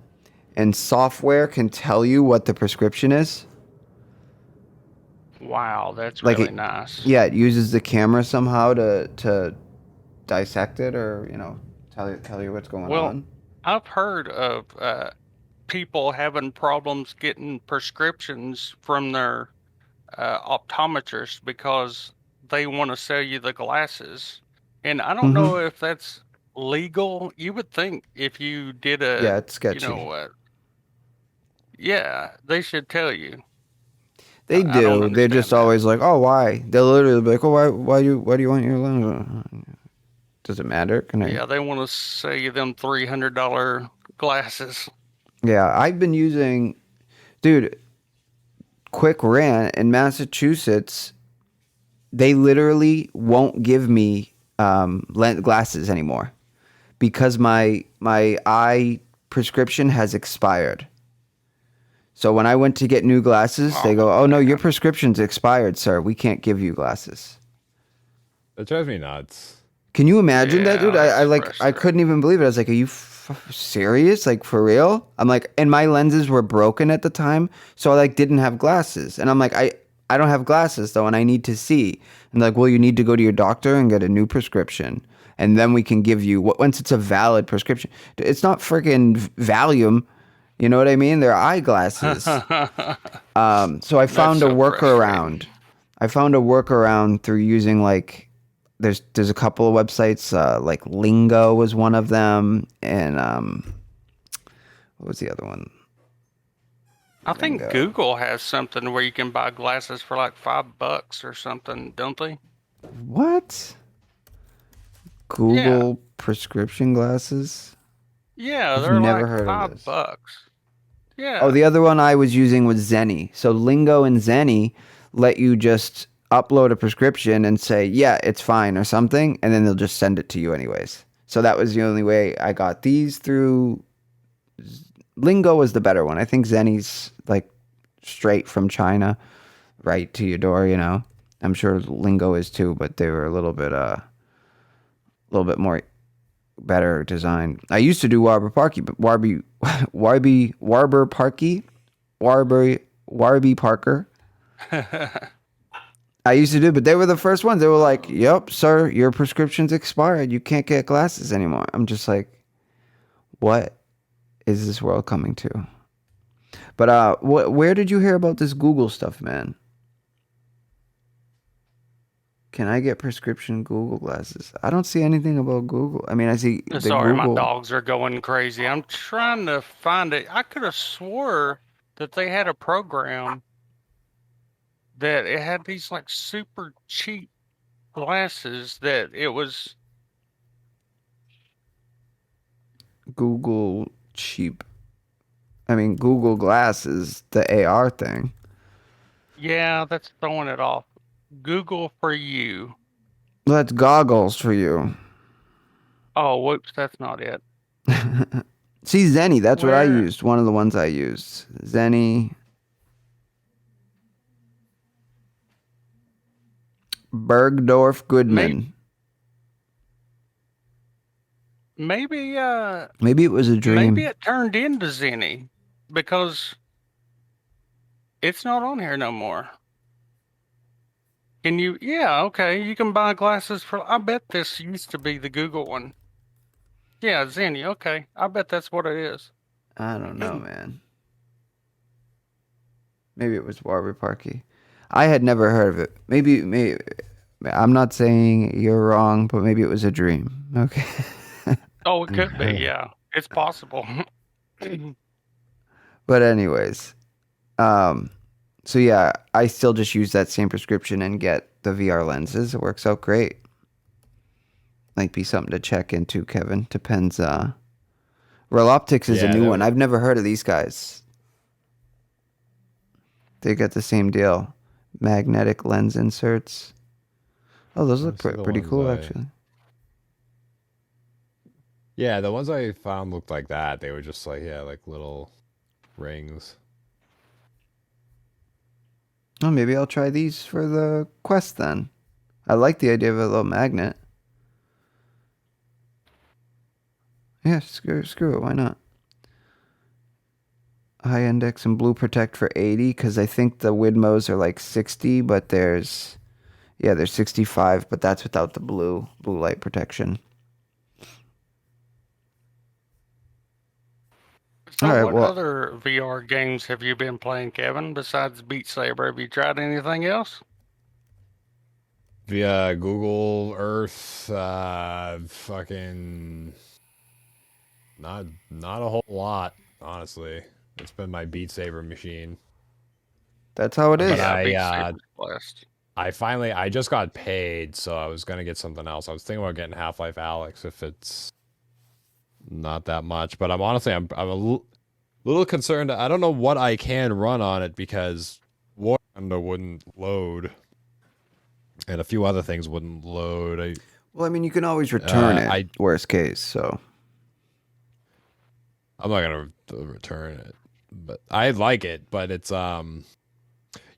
and software can tell you what the prescription is. Wow, that's Like really nice. Yeah, it uses the camera somehow to dissect it, or tell you what's going on. I've heard of people having problems getting prescriptions from their optometrist because they want to sell you the glasses. And I don't know if that's legal. You would think if you did Yeah, it's sketchy. Yeah, they should tell you. They do. They're just always like, "Oh, why?" They'll literally be like, "Oh, why do you want your lens? Does it matter? Can I?" Yeah, they want to sell you them $300 glasses. Yeah, I've been using, dude. Quick rant in Massachusetts, they literally won't give me glasses anymore because my eye prescription has expired. So when I went to get new glasses, they go, "Oh no, your prescription's expired, sir. We can't give you glasses." That drives me nuts. Can you imagine that, dude? I couldn't even believe it. I was like, "Are you serious? Like for real?" I'm like, and my lenses were broken at the time, so I like didn't have glasses. And I'm like, I don't have glasses though, and I need to see. And like, well, you need to go to your doctor and get a new prescription, and then we can give you once it's a valid prescription. It's not freaking Valium. You know what I mean? They're eyeglasses. So I found a workaround. I found a workaround through using like there's a couple of websites like Lingo was one of them, and what was the other one? I think Google has something where you can buy glasses for like $5 or something, don't they? What? Google prescription glasses? Yeah, they're never like heard of this. $5. Yeah. Oh, the other one I was using was Zenny. So Lingo and Zenny let you just upload a prescription and say, yeah, it's fine or something, and then they'll just send it to you anyways. So that was the only way I got these through. Lingo was the better one. I think Zenny's like straight from China, right to your door, I'm sure Lingo is too, but they were a little bit more better design. I used to do Warby Parker, but Warby Parker. I used to do, but they were the first ones. They were like, "Yep, sir, your prescription's expired. You can't get glasses anymore." I'm just like, what is this world coming to? But where did you hear about this Google stuff, man? Can I get prescription Google glasses? I don't see anything about Google. I mean, I see the Sorry, Google. my dogs are going crazy. I'm trying to find it. I could have swore that they had a program that it had these like super cheap glasses that it was. Google cheap. I mean, Google Glass is the AR thing. Yeah, that's throwing it off. Google for you. Well, that's goggles for you. Oh, whoops, that's not it. See, Zenny, that's what I Where- used. One of the ones I used. Zenny. Bergdorf Goodman. Maybe Maybe it was a dream. maybe it turned into Zenny because it's not on here no more. Can you? Yeah, okay. You can buy glasses for. I bet this used to be the Google one. Yeah, Zenny. Okay, I bet that's what it is. I don't know, man. Maybe it was Warby Parky. I had never heard of it. Maybe. I'm not saying you're wrong, but maybe it was a dream. Okay. Oh, it could be. Yeah, it's possible. But anyways, so yeah, I still just use that same prescription and get the VR lenses. It works out great. Might be something to check into, Kevin. Depends. Real Optics is a new one. I've never heard of these guys. They got the same deal. Magnetic lens inserts. Oh, those look pretty cool, actually. Yeah, the ones I found looked like that. They were just like, yeah, like little rings. Oh, maybe I'll try these for the Quest then. I like the idea of a little magnet. Yeah, screw it. Why not? High index and blue protect for 80 because I think the Widmos are like 60, but there's 65, but that's without the blue light protection. So, All right, what well- other VR games have you been playing, Kevin? Besides Beat Saber, have you tried anything else? Via Google Earth, fucking not a whole lot, honestly. It's been my Beat Saber machine. That's how it is. But Yeah, Beat I, Saber's blessed. I just got paid, so I was gonna get something else. I was thinking about getting Half-Life Alyx if it's not that much. But I'm a little concerned. I don't know what I can run on it because War Thunder wouldn't load, and a few other things wouldn't load. Well, I mean, you can always return it, I- worst case, so. I'm not gonna return it, but I like it. But it's yeah,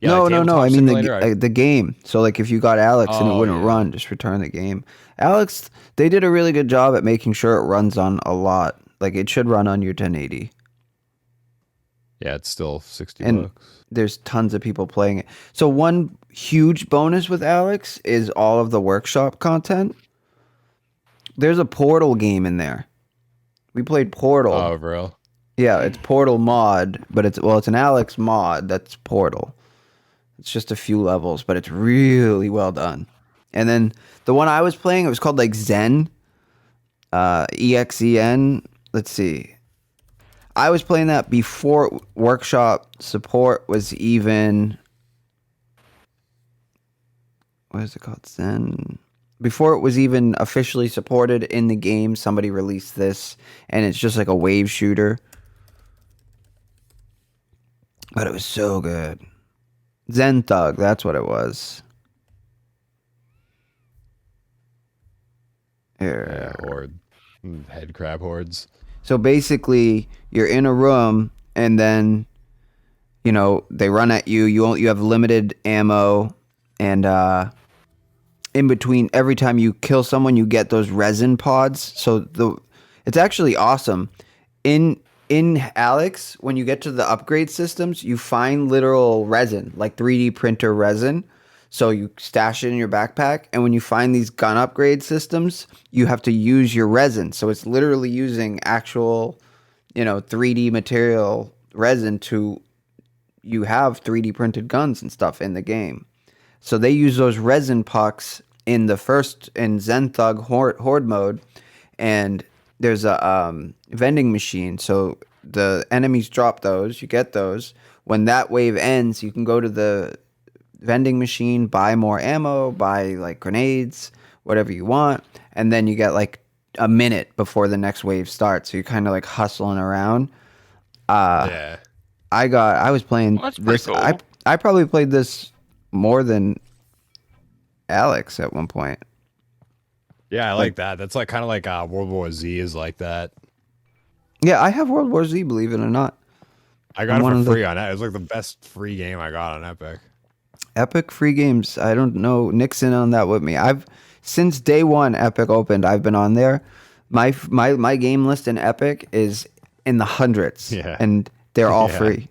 No. like I Tabletop mean Simulator, the game. So like if you got Alex and it Oh, wouldn't yeah. run, just return the game. Alex, they did a really good job at making sure it runs on a lot. Like it should run on your 1080. yeah, it's still 60 And bucks. there's tons of people playing it. So one huge bonus with Alex is all of the workshop content. There's a Portal game in there. We played Portal. Oh, real? Yeah, it's Portal mod, but it's an Alex mod that's Portal. It's just a few levels, but it's really well done. And then the one I was playing, it was called like Zen, EXEN. Let's see. I was playing that before workshop support was even. What is it called? Zen. Before it was even officially supported in the game, somebody released this, and it's just like a wave shooter. But it was so good. Zen Thug, that's what it was. Yeah, Here. horde, head crab hordes. So basically, you're in a room, and then, they run at you. You have limited ammo, and in between, every time you kill someone, you get those resin pods. So it's actually awesome. In Alex, when you get to the upgrade systems, you find literal resin, like 3D printer resin. So you stash it in your backpack, and when you find these gun upgrade systems, you have to use your resin. So it's literally using actual, 3D material resin you have 3D printed guns and stuff in the game. So they use those resin pucks in Zen Thug horde mode, and there's a vending machine. So the enemies drop those, you get those. When that wave ends, you can go to the vending machine, buy more ammo, buy like grenades, whatever you want, and then you get like a minute before the next wave starts. So you're kind of like hustling around. Yeah. I was playing Well, that's pretty this. cool. I probably played this more than Alex at one point. Yeah, I Like- like that. That's like kind of like World War Z is like that. Yeah, I have World War Z, believe it or not. I got I'm it one for of the- free on it. It was like the best free game I got on Epic. Epic free games. I don't know. Nick's in on that with me. I've since day one Epic opened. I've been on there. My game list in Epic is in the hundreds. Yeah. And they're all Yeah. free.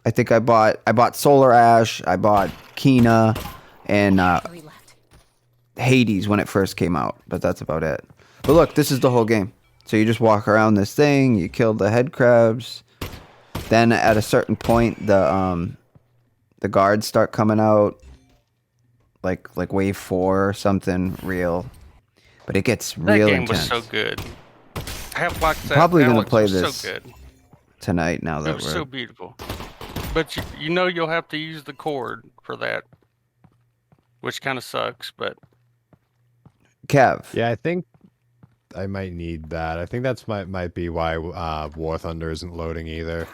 I think I bought Solar Ash. I bought Kina, and 3 left. Hades when it first came out. But that's about it. But look, this is the whole game. So you just walk around this thing. You kill the head crabs. Then at a certain point, the guards start coming out, like wave 4 or something real, but it gets That real game intense was so good. Half-Life Probably gonna Alex play was this so good. tonight. Now It that was we're so beautiful. But you know you'll have to use the cord for that, which kind of sucks. But Kev, Yeah, I think I might need that. I think that's might be why War Thunder isn't loading either.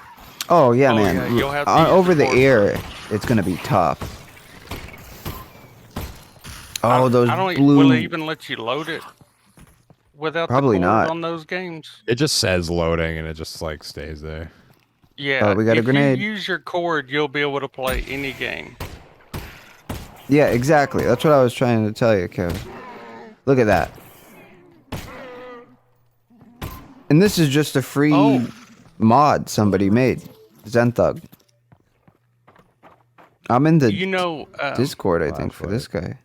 oh yeah, Oh, man, yeah, you'll have to use over the the cord air, it's gonna be tough. Oh, those I don't. blue. Will it even let you load it without Probably the cord not. on those games? It just says loading and it just like stays there. Yeah. Oh, we got a if grenade. you use your cord, you'll be able to play any game. Yeah, exactly. That's what I was trying to tell you, Kev. Look at that. And this is just a free Oh. mod somebody made. Zenthug. I'm in the You know, Discord, I think, for this guy.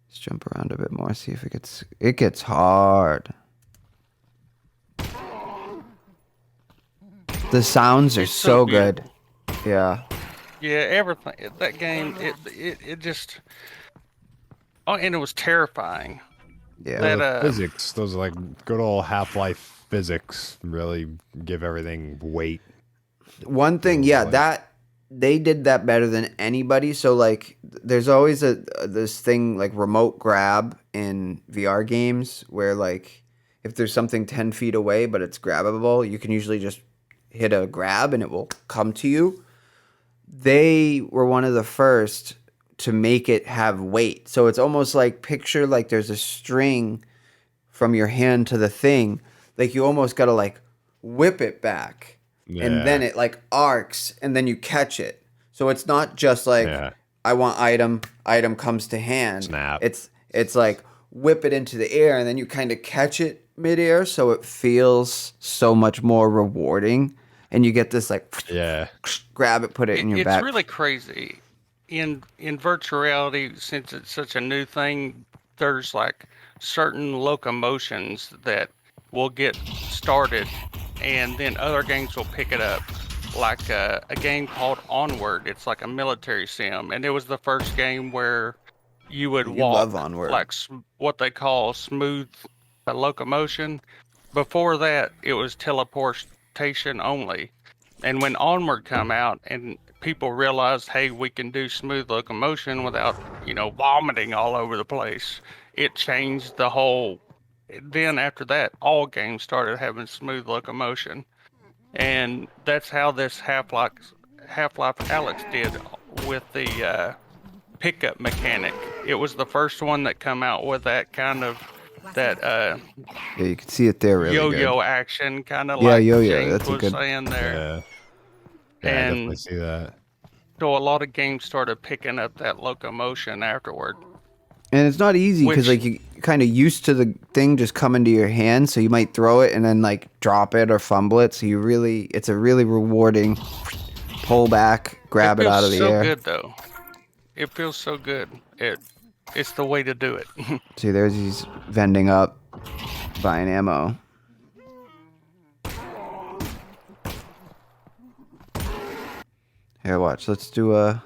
Let's jump around a bit more, see if it gets hard. The sounds are It's so so good. Yeah. yeah, everything. That game, it just. Oh, and it was terrifying. Yeah. That Physics, those are like good old Half-Life physics really give everything weight. One thing, yeah, Like- that they did that better than anybody. So like, there's always this thing like remote grab in VR games where like if there's something 10 feet away but it's grabbable, you can usually just hit a grab and it will come to you. They were one of the first to make it have weight. So it's almost like picture like there's a string from your hand to the thing. Like you almost got to like whip it back. And then Yeah. it like arcs and then you catch it. So it's not just like Yeah. I want item comes to hand. Snap. It's like whip it into the air and then you kind of catch it midair, so it feels so much more rewarding. And you get this like Yeah. grab it, put it in your it's back. really crazy. In virtual reality, since it's such a new thing, there's like certain locomotions that will get started, and then other games will pick it up. Like a game called Onward. It's like a military sim, and it was the first game where you would You walk love Onward. like what they call smooth locomotion. Before that, it was teleportation only. And when Onward come out and people realized, hey, we can do smooth locomotion without, vomiting all over the place, it changed the whole. Then after that, all games started having smooth locomotion. And that's how this Half-Life Alex did with the pickup mechanic. It was the first one that come out with that kind of Yeah, you can see it there really yo-yo good. action, kind of Yeah, like yo-yo, James that's a was good- saying there. Yeah. Yeah, I definitely And see that. so a lot of games started picking up that locomotion afterward. And it's not easy because Which- like you kind of used to the thing just coming to your hand, so you might throw it and then like drop it or fumble it. So it's a really rewarding pull back, grab it out of the feels so air. good though. It feels so good. It's the way to do it. See, there's these vending up, buying ammo. Here, watch. Let's do a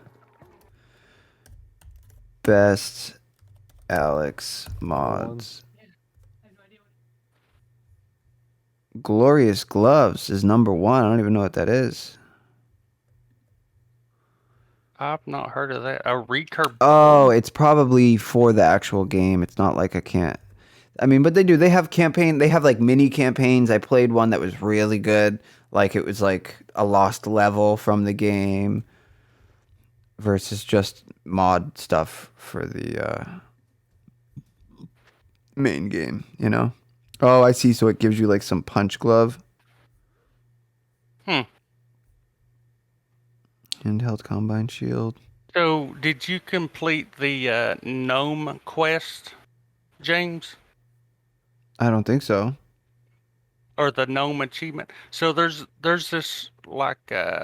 best Alex mods. Glorious Gloves is number 1. I don't even know what that is. I've not heard of that. A recur. Oh, it's probably for the actual game. It's not like but they do. They have campaign. They have like mini campaigns. I played one that was really good. Like it was like a lost level from the game versus just mod stuff for the main game, you know? Oh, I see. So it gives you like some punch glove. Handheld combine shield. So, did you complete the gnome quest, James? I don't think so. Or the gnome achievement? So there's this like there's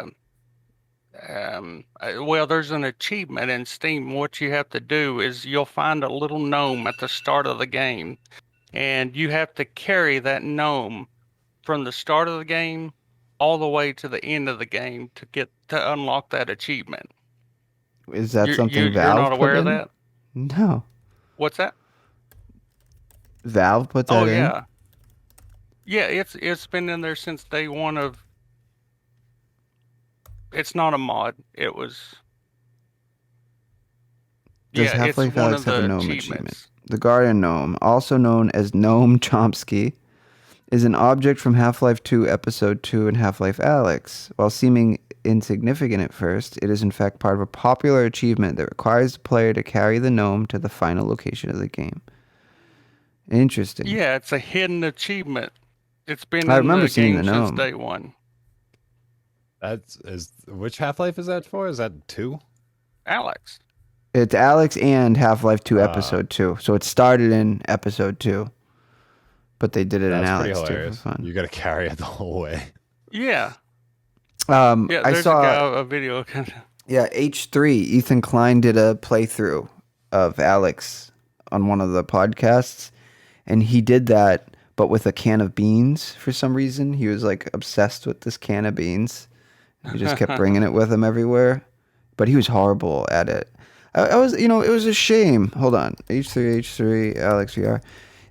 an achievement in Steam. What you have to do is you'll find a little gnome at the start of the game, and you have to carry that gnome from the start of the game all the way to the end of the game to unlock that achievement. Is that something you're Valve not aware put of in? that? No. What's that? Valve put that in? Yeah. Yeah, it's been in there since day one of. It's not a mod. It was. Does yeah, Half-Life it's one Alex of have a the gnome achievements. achievement? The Guardian Gnome, also known as Gnome Chomsky, is an object from Half-Life 2 Episode 2 and Half-Life Alyx. While seeming insignificant at first, it is in fact part of a popular achievement that requires the player to carry the gnome to the final location of the game. Interesting. Yeah, it's a hidden achievement. It's been I in remember the seeing game the since gnome. day one. Which Half-Life is that for? Is that 2? Alex. It's Alyx and Half-Life 2 Episode 2. So it started in Episode 2. But they did it in That's pretty Alyx too for hilarious. fun. You got to carry it the whole way. Yeah. Yeah, There's I saw a video. Yeah, H3, Ethan Klein did a playthrough of Alyx on one of the podcasts, and he did that, but with a can of beans for some reason. He was like obsessed with this can of beans. He just kept bringing it with him everywhere, but he was horrible at it. I was, it was a shame. Hold on, H3, Alyx VR.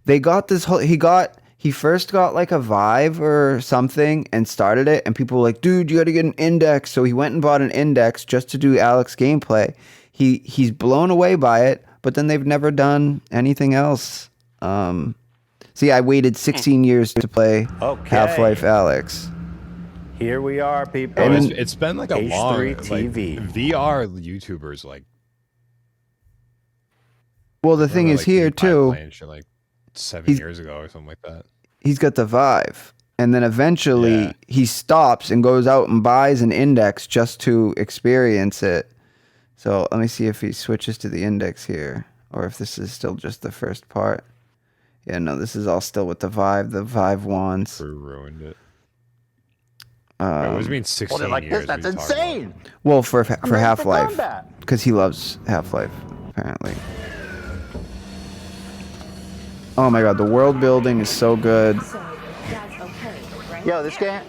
They got this whole, he first got like a Vive or something and started it, and people were like, dude, you got to get an index. So he went and bought an index just to do Alyx gameplay. He's blown away by it, but then they've never done anything else. See, I waited 16 years to play Half-Life Alyx. Here we are, people. Oh, it's been like a long H3 like, VR YouTubers like. Well, the thing is like here PewDiePie too. playing shit like 7 years ago or something like that. He's got the Vive, and then eventually Yeah. he stops and goes out and buys an index just to experience it. So let me see if he switches to the index here, or if this is still just the first part. Yeah, no, this is all still with the Vive wands. Who ruined it? What does it mean 16 Hold it like years? this. That's What are you talking insane. Well, for made for Half-Life, combat. because he loves Half-Life, apparently. Oh my god, the world building is so good. Yo, this game.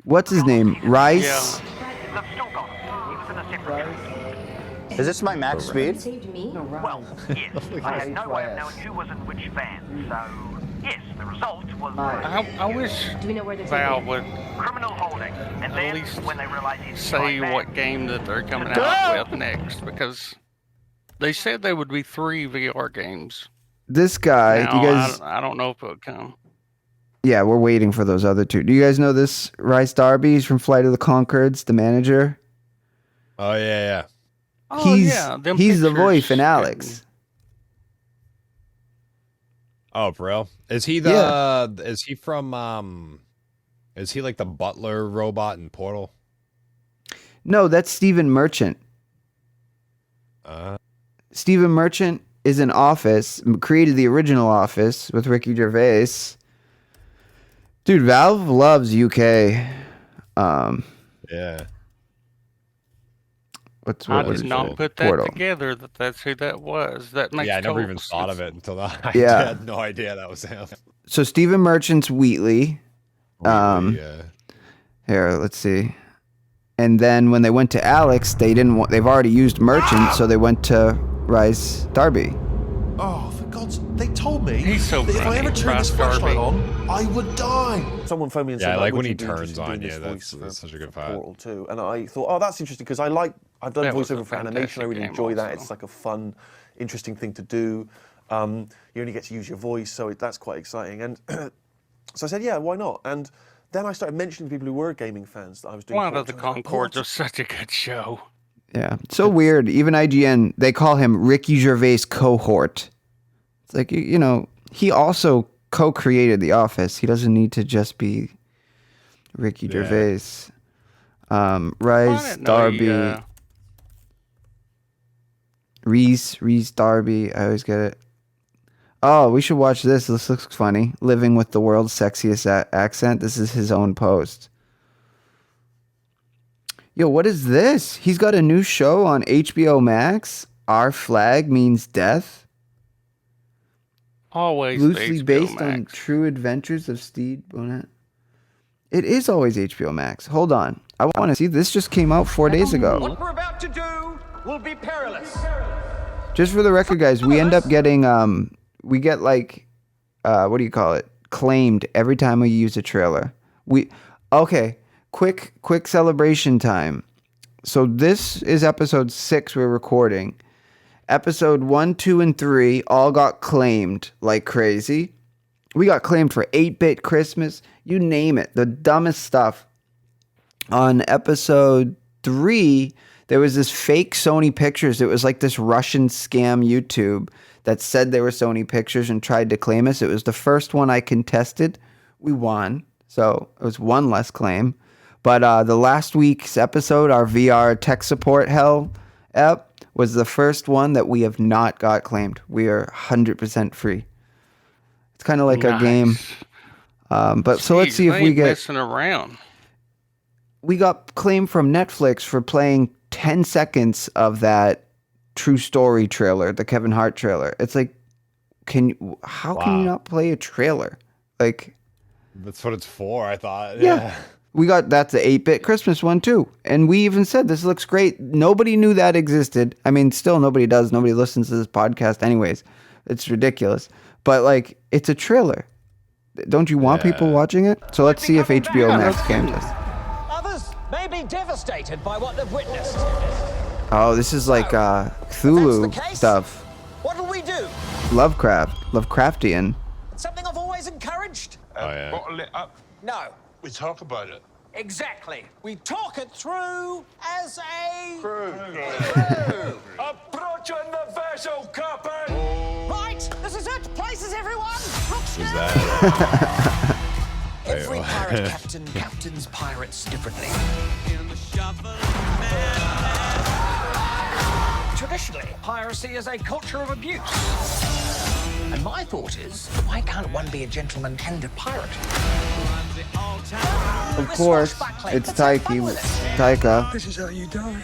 What's his name? Rice? Is this my max speed? Well, yes. I had no way of knowing who was in which van, so yes, the result was I wish Do we know where they're Valve would criminal holding. And at then least when they realized it's say my van, what game that they're coming out with next, because they said there would be 3 VR games. This guy, Now, do you guys... I don't know if it'll come. Yeah, we're waiting for those other two. Do you guys know this Rice Darby? He's from Flight of the Conchords, the manager. Oh yeah. Oh, he's yeah, them he's the pictures voice in getting- Alyx. Oh, for real? Is he the? Is he from? Is he like the butler robot in Portal? No, that's Stephen Merchant. Uh, Stephen Merchant is in Office, created the original Office with Ricky Gervais. Dude, Valve loves UK. yeah. What I was did it? not put that Portal. together. That's who that was. That makes Yeah, I never total even thought of sense. it until I Yeah. had no idea that was him. So Stephen Merchant's Wheatley. Yeah. Here, let's see. And then when they went to Alyx, they didn't want. They've already used Merchant, so they went to Rice Darby. Oh, for God's... They told me He's so that if I funny, ever turned this Ross flashlight Darby. on, I would die. Someone phoned me and Yeah, said, I like would when you he be turns interested in on doing you. this That's voice such a good for vibe. Portal 2? And I thought, oh, that's interesting because I've done That was voiceover a for animation. I really fantastic enjoy game that. also. It's like a fun, interesting thing to do. You only get to use your voice, so that's quite exciting. And so I said, yeah, why not? And then I started mentioning to people who were gaming fans that I was doing. Flight of Portal the 2, and Concords Portal was such a good show. Yeah. So weird. Even IGN, they call him Ricky Gervais cohort. It's like, you know, he also co-created The Office. He doesn't need to just be Ricky Gervais. I Rise, didn't know Darby, Reese, Darby. I always get it. Oh, we should watch this. This looks funny. Living with the world's sexiest accent. This is his own post. Yo, what is this? He's got a new show on HBO Max. Our Flag Means Death. always Loosely HBO based on Max. true adventures of Steve Bonnet. It is always HBO Max. Hold on. I want to see. This just came out 4 days ago. What we're about to do will be perilous. Just for the record, guys, we end up getting we get like what do you call it? Claimed every time we use a trailer. Okay, quick celebration time. So this is episode 6 we're recording. Episode 1, 2, and 3 all got claimed like crazy. We got claimed for 8-bit Christmas, you name it, the dumbest stuff. On episode 3, there was this fake Sony Pictures. It was like this Russian scam YouTube that said they were Sony Pictures and tried to claim us. It was the first one I contested. We won, so it was one less claim. But the last week's episode, our VR tech support hell app, was the first one that we have not got claimed. We are 100% free. It's kind of like a game. But so let's Jeez, see if they we ain't get... messing around. We got claimed from Netflix for playing 10 seconds of that True Story trailer, the Kevin Hart trailer. It's like, how can you not play a trailer? Like, That's what it's for, I thought. yeah. We got, that's the 8-bit Christmas one too. And we even said, this looks great. Nobody knew that existed. I mean, still nobody does. Nobody listens to this podcast anyways. It's ridiculous. But like, it's a trailer. Don't you want people watching it? So let's see if HBO Max claims us. Others may be devastated by what they've witnessed. Oh, this is like Cthulhu stuff. What'll we do? Lovecraftian. Something I've always encouraged? Oh, yeah. Bottle it up. No. We talk about it. Exactly. We talk it through as a... Approaching the vessel, Captain! Right, this is it. Places, everyone. Who's that? Every pirate captain captains pirates differently. Traditionally, piracy is a culture of abuse. And my thought is, why can't one be a gentleman and a pirate? Of course, it's Taika. This is how you die.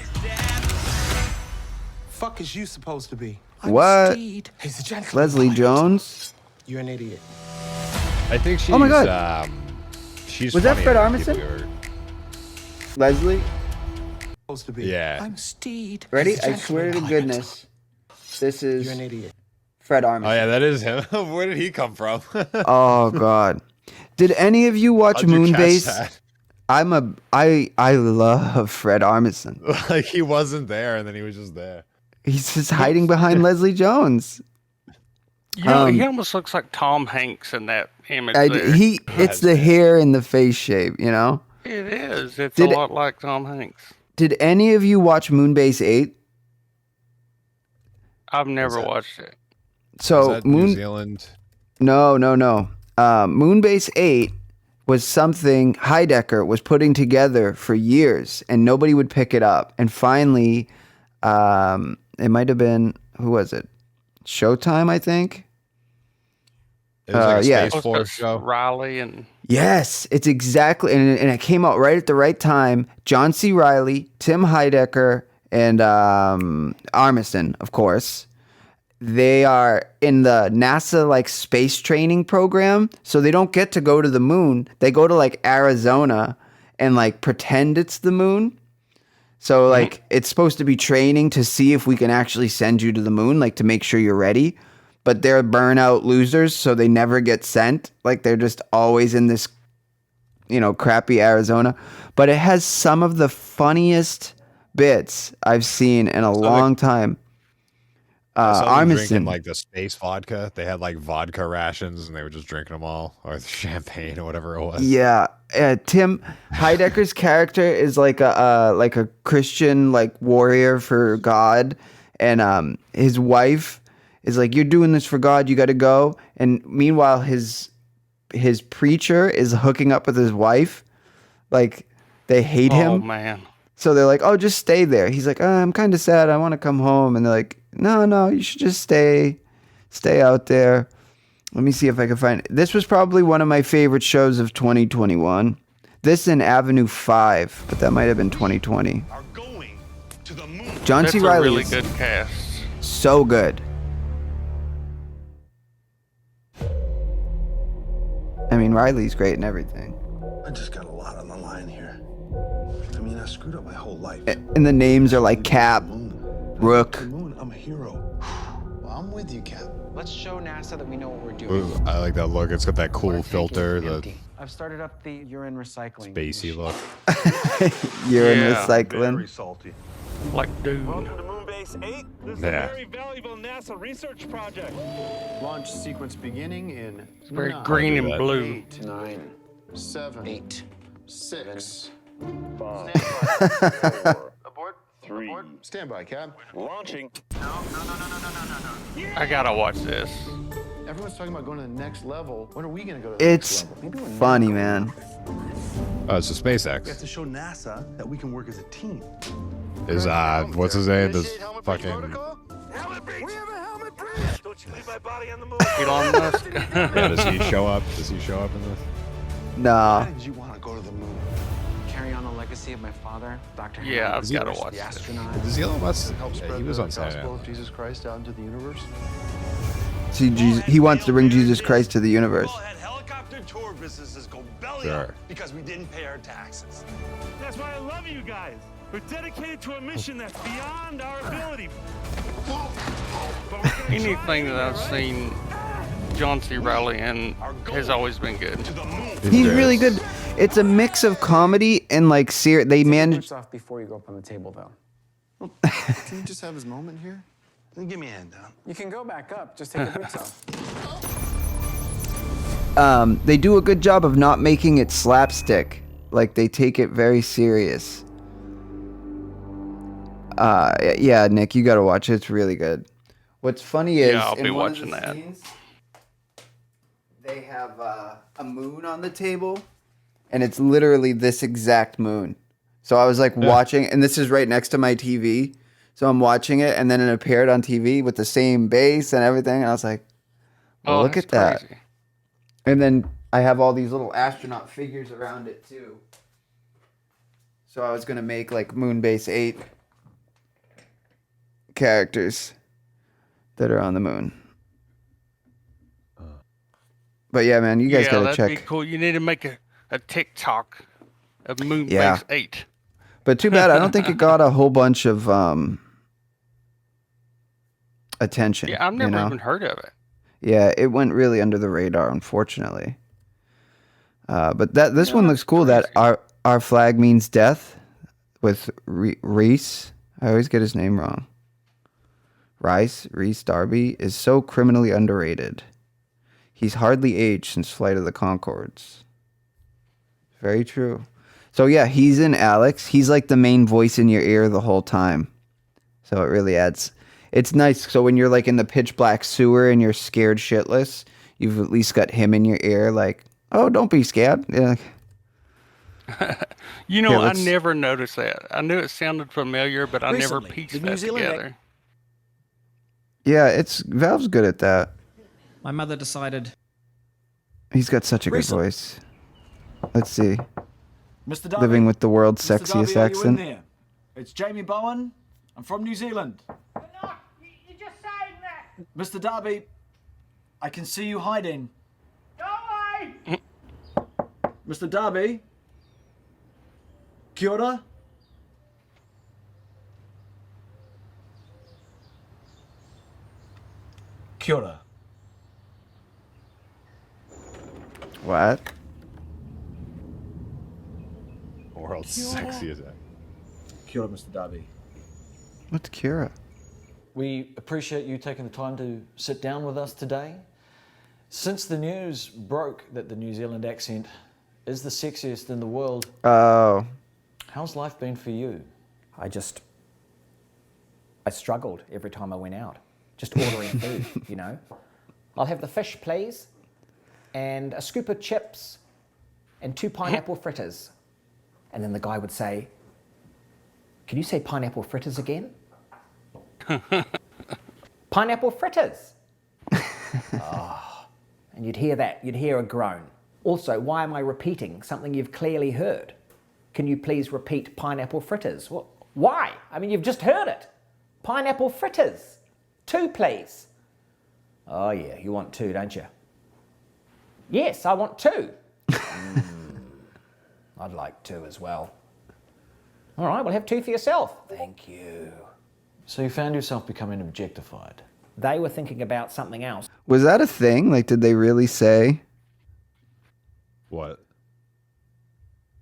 Fuck is you supposed to be? What? He's a gentleman. Leslie Jones? You're an idiot. I think she's. Oh my God. She's. Was that funny Fred enough to Armisen? keep her- Leslie? Supposed to be. Yeah. I'm Steed. Ready? He's a I swear to gentleman goodness. This is You're an idiot. Fred Armisen. Oh yeah, that is him. Where did he come from? Oh God. Did any of you watch How'd you catch Moonbase? that? I love Fred Armisen. Like he wasn't there, and then he was just there. He's just hiding behind Leslie Jones. You know, he almost looks like Tom Hanks in that image. there. It's the hair and the face shape, you know? It is. It's a lot like Tom Hanks. Did any of you watch Moonbase 8? I've never watched it. So Is that New Zealand? No. Moonbase 8 was something Heidecker was putting together for years, and nobody would pick it up. And finally, it might have been, who was it? Showtime, I think. It was like a yeah. Space Force show. Riley and Yes, it's exactly, and it came out right at the right time. John C. Reilly, Tim Heidecker, and Armisen, of course. They are in the NASA like space training program, so they don't get to go to the moon. They go to like Arizona and like pretend it's the moon. So like it's supposed to be training to see if we can actually send you to the moon, like to make sure you're ready. but they're burnout losers, so they never get sent. Like they're just always in this, crappy Arizona. But it has some of the funniest bits I've seen in a long time. I saw them drinking Armisen. like the space vodka. They had like vodka rations, and they were just drinking them all, or the champagne or whatever it was. Yeah, Tim Heidecker's character is like a Christian like warrior for God, and his wife is like, "You're doing this for God. You got to go." And meanwhile, his preacher is hooking up with his wife. Like they hate him. Oh man. So they're like, "Oh, just stay there." He's like, "I'm kind of sad. I want to come home." And they're like, "No, you should just stay out there." Let me see if I can find it. This was probably one of my favorite shows of 2021. This in Avenue 5, but that might have been 2020. Are going to the moon. John That's C. a Reilly really is good cast. so good. I mean, Riley's great and everything. I just got a lot on the line here. I mean, I screwed up my whole life. And the names are like Cap, Rook. The moon, I'm a hero. Well, I'm with you, Cap. Let's show NASA that we know what we're doing. Ooh, I like that look. It's got that cool filter, the I've started up the urine recycling. spacey look. Urine Yeah. recycling. Very salty. Like, dude. Welcome to Moonbase 8. This is Yeah. a very valuable NASA research project. Launch sequence beginning in It's very green and blue. 9, 7, 8, 6. 5, 4, Abort. 3. Abort. Stand by, Cap. Launching. I gotta watch this. Everyone's talking about going to the next level. When are we going to go to the It's next level? Maybe we're funny, never man. going. Oh, it's a We have SpaceX. to show NASA that we can work as a team. Is what's his name? This fucking Helmet breach. We have a helmet breach. Don't you leave my body on the moon. Elon Musk. yeah. Does he show up? Does he show up in this? Nah. Why did you want to go to the moon? carry on the legacy of my father, Dr. Yeah, I've he gotta watch watch the this. astronaut. Does Elon Musk? Help Yeah, spread he was the on Saturday. gospel of Jesus Christ out into the universe. See, he wants to bring Jesus Christ to the universe. Well, and helicopter tour businesses go belly Sure. up because we didn't pay our taxes. That's why I love you guys. We're dedicated to a mission that's beyond our ability. Anything that I've seen John C. Reilly in has always been good. He's really good. It's a mix of comedy and like they manage. Switch off before you go up on the table, though. Can you just have his moment here? Give me a hand down. You can go back up. Just take your boots off. They do a good job of not making it slapstick. Like they take it very serious. Yeah, Nick, you gotta watch it. It's really good. What's funny is Yeah, I'll in be one of watching the that. scenes, they have a moon on the table, and it's literally this exact moon. So I was like watching, and this is right next to my TV. So I'm watching it, and then it appeared on TV with the same base and everything. And I was like, well, look that's at that. crazy. And then I have all these little astronaut figures around it too. So I was gonna make like Moonbase 8 characters that are on the moon. But yeah, man, you guys Yeah, gotta that'd check. be cool. You need to make a TikTok of Moonbase Yeah. 8. But too bad I don't think it got a whole bunch of attention. Yeah, I've never you know? even heard of it. Yeah, it went really under the radar, unfortunately. But this one looks cool. That our flag means death with Reese. I always get his name wrong. Reese Darby is so criminally underrated. He's hardly aged since Flight of the Conchords. Very true. So yeah, he's in Alex. He's like the main voice in your ear the whole time. So it really adds. It's nice. So when you're like in the pitch black sewer and you're scared shitless, you've at least got him in your ear. Like, oh, don't be scared. Yeah. You know, Yeah, I let's- never noticed that. I knew it sounded familiar, but I never Recently, pieced the New that Zealand together. Yeah, Valve's good at that. My mother decided. He's got such a good Recently. voice. Let's see. Mr. Darby, Living with the world's Mr. sexiest Darby, are you in accent. there? It's Jamie Bowen. I'm from New Zealand. You're just saying that. Mr. Darby, I can see you hiding. Go away. Mr. Darby? Kia ora? Kia ora. What? World's sexiest. Kia ora, Mr. Darby. What's Kira? We appreciate you taking the time to sit down with us today. Since the news broke that the New Zealand accent is the sexiest in the world, Oh. how's life been for you? I struggled every time I went out, just ordering food, you know. I'll have the fish, please, and a scoop of chips, and 2 pineapple fritters. And then the guy would say, "Can you say pineapple fritters again?" Pineapple fritters. Oh, and you'd hear that, you'd hear a groan. Also, why am I repeating something you've clearly heard? Can you please repeat pineapple fritters? Well, why? I mean, you've just heard it. Pineapple fritters. 2, please. Oh yeah, you want 2, don't you? Yes, I want 2. I'd like 2 as well. All right, we'll have 2 for yourself. Thank you. So you found yourself becoming objectified. They were thinking about something else. Was that a thing? Like, did they really say? What?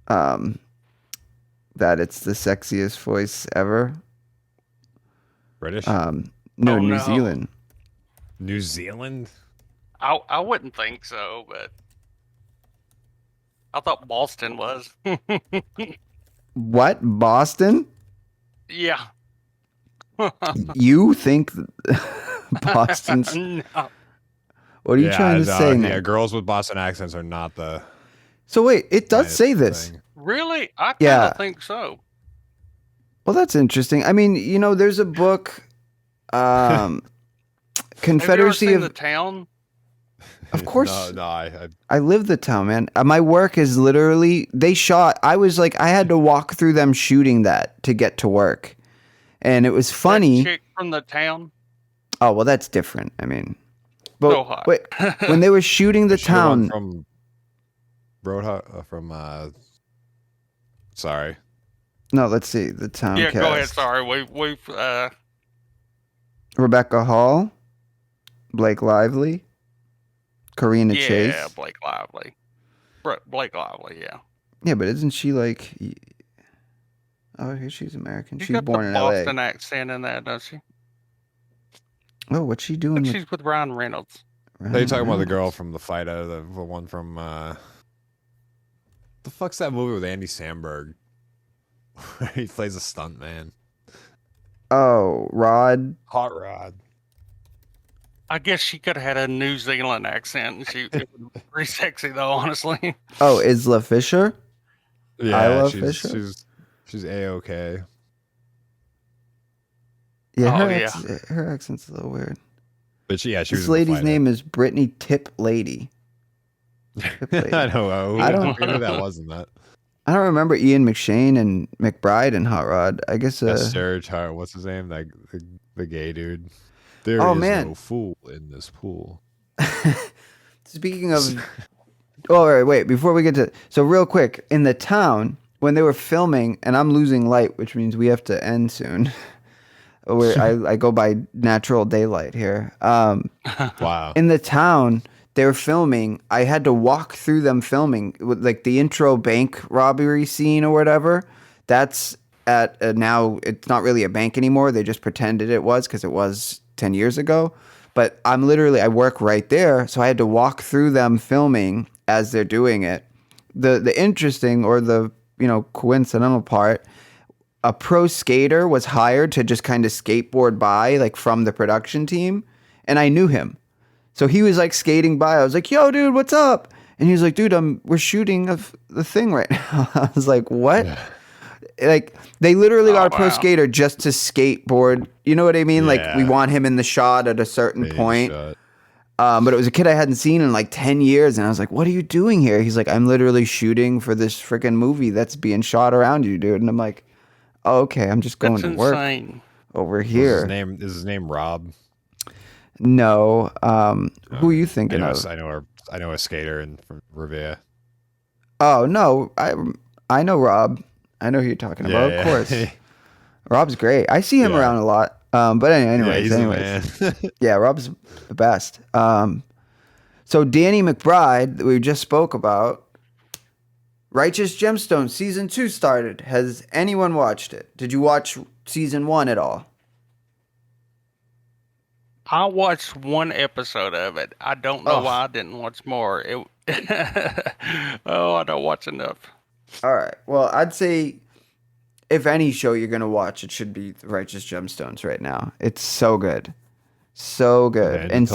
That it's the sexiest voice ever? British? No, Oh, New no. Zealand. New Zealand? I wouldn't think so, but I thought Boston was. What? Boston? Yeah. You think Boston's... No. What are you trying to say now? Yeah, girls with Boston accents are not the... So wait, it does finest say this. thing. Really? I kind of Yeah. think so. Well, that's interesting. I mean, you know, there's a book, Confederacy Have you ever seen of... The Town? Of course. No, I live the town, man. My work is literally... They shot... I was like... I had to walk through them shooting that to get to work. And it was funny... That chick from The Town? Oh, well, that's different. I mean... But So hot. wait, when they were shooting the Is she the one town... from Roadhouse, sorry. No, let's see. The town Yeah, cast. go ahead. Sorry, we've Rebecca Hall, Blake Lively, Karina Chase. yeah, Blake Lively. Blake Lively, yeah. Yeah, but isn't she like... Oh, here she's American. She's She's got born the in Boston LA. accent in that, doesn't she? Oh, what's she doing? And with she's with Ryan Reynolds. Are you talking about the Reynolds? girl from the fighter, the one from the fuck's that movie with Andy Samberg? Where he plays a stunt man. Oh, Rod. Hot Rod. I guess she could have had a New Zealand accent, and it would be pretty sexy though, honestly. Oh, Isla Fisher. Yeah, I love she's Fisher. she's A-okay. Yeah, Oh, her, yeah. her accent's a little weird. But she was This in The lady's Fighter. name is Brittany Tip Lady. Tip Lady. I know. I don't- Who knew that wasn't that? I don't remember Ian McShane and McBride and Hot Rod. I guess. That's Serge Hart. What's his name? That the gay dude. There Oh, is man. no fool in this pool. Speaking of... Oh, all right, wait. Before we get to... So real quick, in the town, when they were filming, and I'm losing light, which means we have to end soon. I go by natural daylight here. Wow. In the town, they were filming. I had to walk through them filming. With, like, the intro bank robbery scene or whatever. That's at... now, it's not really a bank anymore. They just pretended it was because it was 10 years ago. But I work right there, so I had to walk through them filming as they're doing it. The interesting or the, coincidental part, a pro skater was hired to just kind of skateboard by, like, from the production team, and I knew him. So he was like skating by. I was like, "Yo, dude, what's up?" And he was like, "Dude, we're shooting the thing right now." I was like, "What?" Like, they literally got a pro wow. skater just to skateboard. You know what I mean? Like, we Yeah. want him in the shot at a certain Big point. shot. But it was a kid I hadn't seen in like 10 years. And I was like, "What are you doing here?" He's like, "I'm literally shooting for this freaking movie that's being shot around you, dude." And I'm like, "Oh, okay, I'm just going That's to work insane. over Is here." his name Rob? No. Who are you thinking of? I know a skater from Revere. Oh, no. I know Rob. I know who you're talking about, of course. Rob's great. I see him Yeah. around a lot. But anyways, he's the man. yeah, Rob's the best. So Danny McBride, that we just spoke about, Righteous Gemstones season 2 started. Has anyone watched it? Did you watch season 1 at all? I watched one episode of it. I don't know why I didn't watch more. I don't watch enough. All right. Well, I'd say if any show you're going to watch, it should be Righteous Gemstones right now. It's so good. So good. And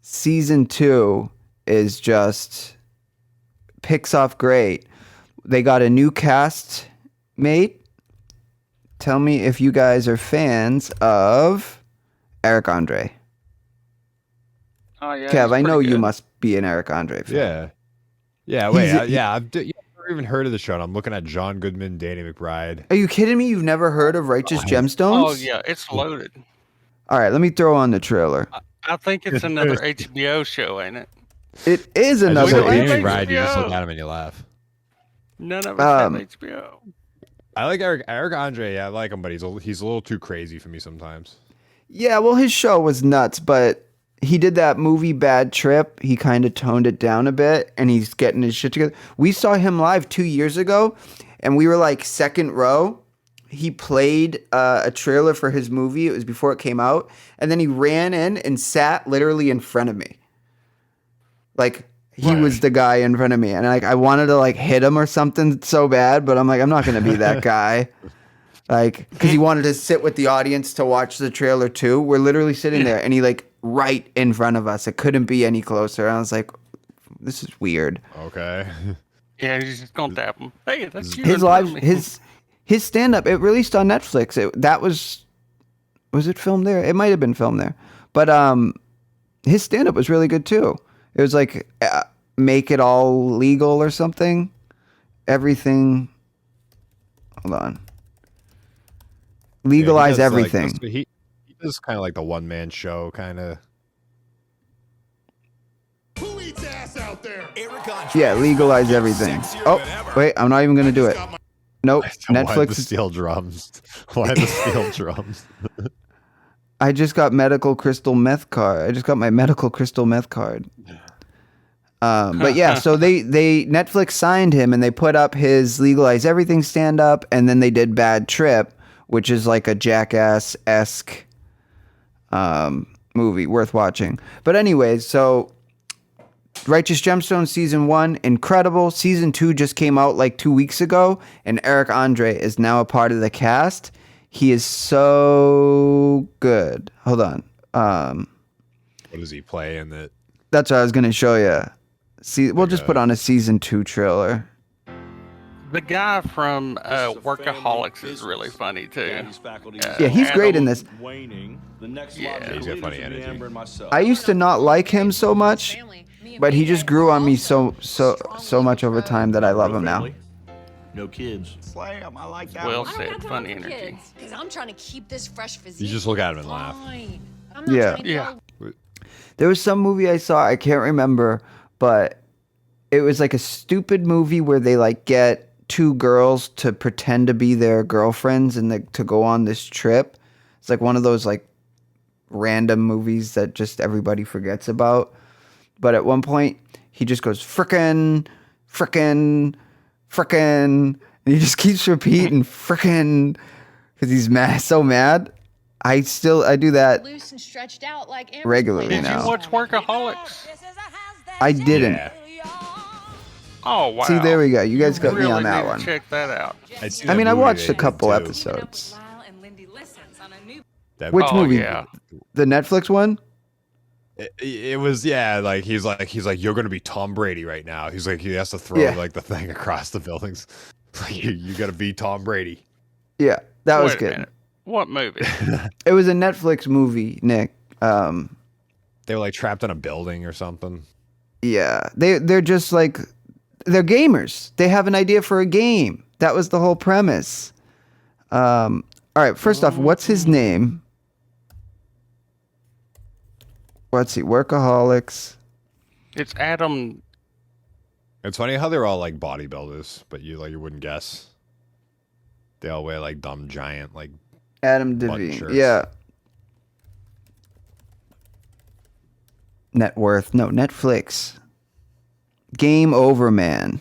season 2 is just picks off great. They got a new cast mate. Tell me if you guys are fans of Eric Andre. Oh yeah, Kev, I know you good. must be an Eric Andre fan. I've never even heard of the show. And I'm looking at John Goodman, Danny McBride. Are you kidding me? You've never heard of Righteous Gemstones? Oh yeah, it's loaded. All right, let me throw on the trailer. I think it's another HBO show, ain't it? It is another Danny HBO. McBride. You just look at him and you laugh. None of us have HBO. I like Eric Andre. Yeah, I like him, but he's a little too crazy for me sometimes. Yeah, well, his show was nuts, but he did that movie Bad Trip. He kind of toned it down a bit, and he's getting his shit together. We saw him live 2 years ago, and we were like second row. He played a trailer for his movie. It was before it came out, and then he ran in and sat literally in front of me. Like, he was the guy in front of me, and I wanted to like hit him or something so bad, but I'm like, I'm not gonna be that guy. Like, because he wanted to sit with the audience to watch the trailer too. We're literally sitting there, and he like right in front of us. It couldn't be any closer. I was like, this is weird. Okay. Yeah, he's just gonna tap him. Hey, that's you. His live, his stand up. It released on Netflix. That was it filmed there? It might have been filmed there, but his stand up was really good too. It was like make it all legal or something. Everything. Hold on. Legalize everything. He does kind of like the one man show, kind of. Who eats ass out there? Yeah, legalize everything. Oh, wait, I'm not even gonna do it. Nope. Why Netflix. the steel drums? Why the steel drums? I just got medical crystal meth card. I just got my medical crystal meth card. But yeah, so they Netflix signed him and they put up his Legalize Everything stand up, and then they did Bad Trip, which is like a Jackass-esque movie worth watching. But anyways, so Righteous Gemstones season 1, incredible. Season 2 just came out like 2 weeks ago, and Eric Andre is now a part of the cast. He is so good. Hold on. What does he play in it? That's what I was going to show you. See, we'll just put on a season 2 trailer. The guy from Workaholics is really funny too. Yeah, he's great in this. Yeah, he's got funny energy. I used to not like him so much, but he just grew on me so much over time that I love him now. No kids. Slam, I like that. Well one. said, funny energy. Because I'm trying to keep this fresh physique. You just look at him and laugh. Fine. I'm not Yeah. trying to Yeah. go- There was some movie I saw, I can't remember, but it was like a stupid movie where they like get two girls to pretend to be their girlfriends and to go on this trip. It's like one of those like random movies that just everybody forgets about. But at one point, he just goes, frickin', frickin', frickin', and he just keeps repeating frickin', because he's mad, so mad. I do that Loose and stretched out like regularly Did now. you watch Workaholics? I didn't. Oh wow! See, there we go. You guys got me really on that need to one. Check that out. I mean, I watched a couple episodes. Which Oh, movie? yeah. The Netflix one? It was like he's like you're gonna be Tom Brady right now. He's like he has to throw Yeah. like the thing across the buildings. Like you gotta be Tom Brady. Yeah, that was Wait a good. minute. What movie? It was a Netflix movie, Nick. They were like trapped in a building or something. Yeah, they're just like they're gamers. They have an idea for a game. That was the whole premise. All right, first off, what's his name? Let's see, Workaholics. It's Adam. It's funny how they're all like bodybuilders, but you wouldn't guess. They all wear like dumb giant like Adam button Devine. shirts. Yeah. net worth. No, Netflix. Game Over Man.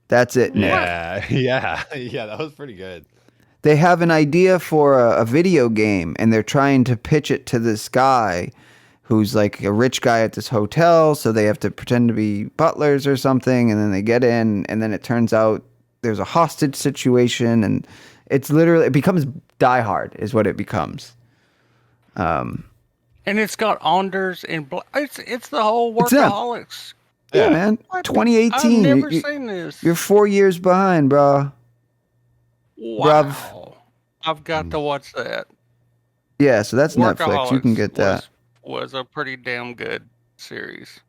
That's it, Nick. Yeah, that was pretty good. They have an idea for a video game, and they're trying to pitch it to this guy who's like a rich guy at this hotel, so they have to pretend to be butlers or something, and then they get in, and then it turns out there's a hostage situation, and it becomes Die Hard is what it becomes. And it's got Anders and it's the whole It's them. Workaholics. Yeah, man. 2018. I've never seen this. You're 4 years behind, bro. Wow. Bruv. I've got to watch that. Yeah, so that's Netflix. You can get that. Was a pretty damn good series.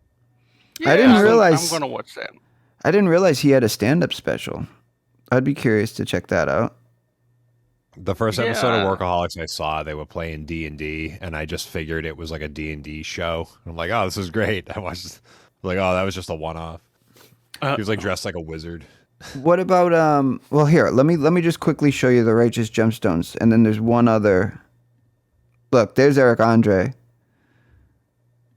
I didn't realize. I'm gonna watch that. I didn't realize he had a stand-up special. I'd be curious to check that out. The first episode of Workaholics I saw, they were playing D&D, and I just figured it was like a D&D show. I'm like, oh, this is great. I watched, like, oh, that was just a one-off. He was like dressed like a wizard. What about well, here, let me just quickly show you the Righteous Gemstones, and then there's one other. Look, there's Eric Andre.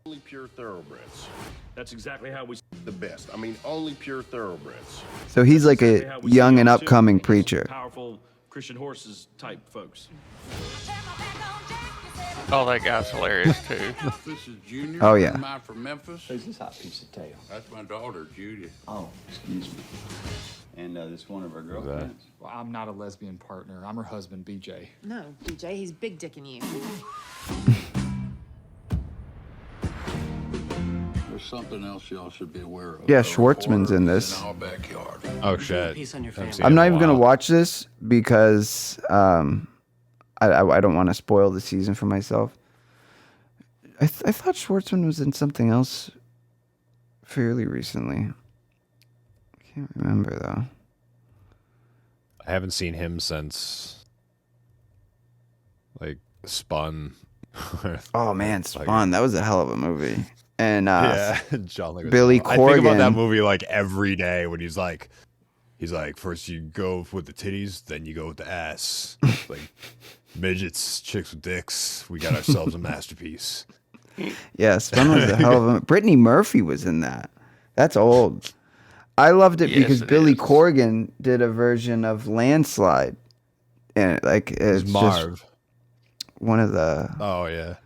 Only pure thoroughbreds. That's exactly how we see the best. I mean, only pure thoroughbreds. So he's like a young and upcoming preacher. Powerful Christian horses type folks. Oh, that guy's hilarious too. This is Junior. Oh, yeah. Am I from Memphis? Who's this hot piece of tail? That's my daughter, Judy. Oh, excuse me. And this one of our girlfriends. Well, I'm not a lesbian partner. I'm her husband, BJ. No, DJ, he's big dicking you. There's something else y'all should be aware of. Yeah, Schwartzman's in this. In our backyard. Oh shit! I'm not even gonna watch this because I don't want to spoil the season for myself. I thought Schwartzman was in something else fairly recently. I can't remember though. I haven't seen him since like Spun. Oh man, Spawn! That was a hell of a movie. And yeah, John Leguizamo. Billy Corgan. I think about that movie like every day when he's like, first you go with the titties, then you go with the ass. Like midgets, chicks with dicks. We got ourselves a masterpiece. Yeah, Spun was a hell of a. Brittany Murphy was in that. That's old. I loved it because Billy Corgan did a version of Landslide, and it's Marv. just one of the. Oh yeah.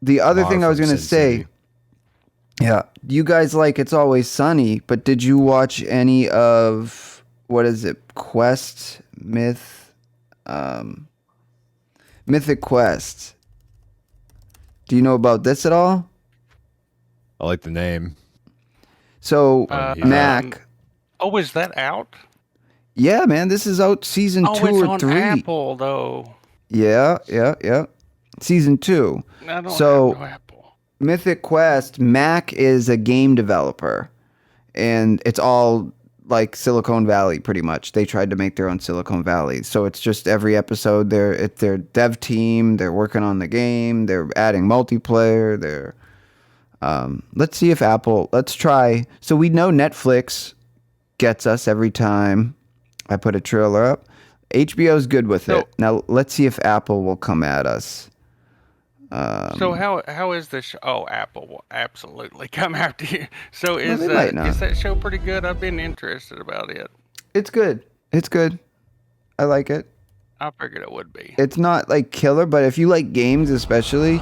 The other Marv thing I was from gonna Sin say, City. yeah, you guys like It's Always Sunny, but did you watch any of what is it? Mythic Quest. Do you know about this at all? I like the name. So Mac. Oh, is that out? Yeah, man, this is out season 2 it's or on 3. Apple though. Yeah. Season 2. I don't So have no Apple. Mythic Quest, Mac is a game developer, and it's all like Silicon Valley pretty much. They tried to make their own Silicon Valley. So it's just every episode they're their dev team, they're working on the game, they're adding multiplayer, they're let's see if let's try. So we know Netflix gets us every time I put a trailer up. HBO's good with it. Now let's see if Apple will come at us. So how is this show? Oh, Apple will absolutely come after you. So is they might not. that show pretty good? I've been interested about it. It's good. I like it. I figured it would be. It's not like killer, but if you like games especially,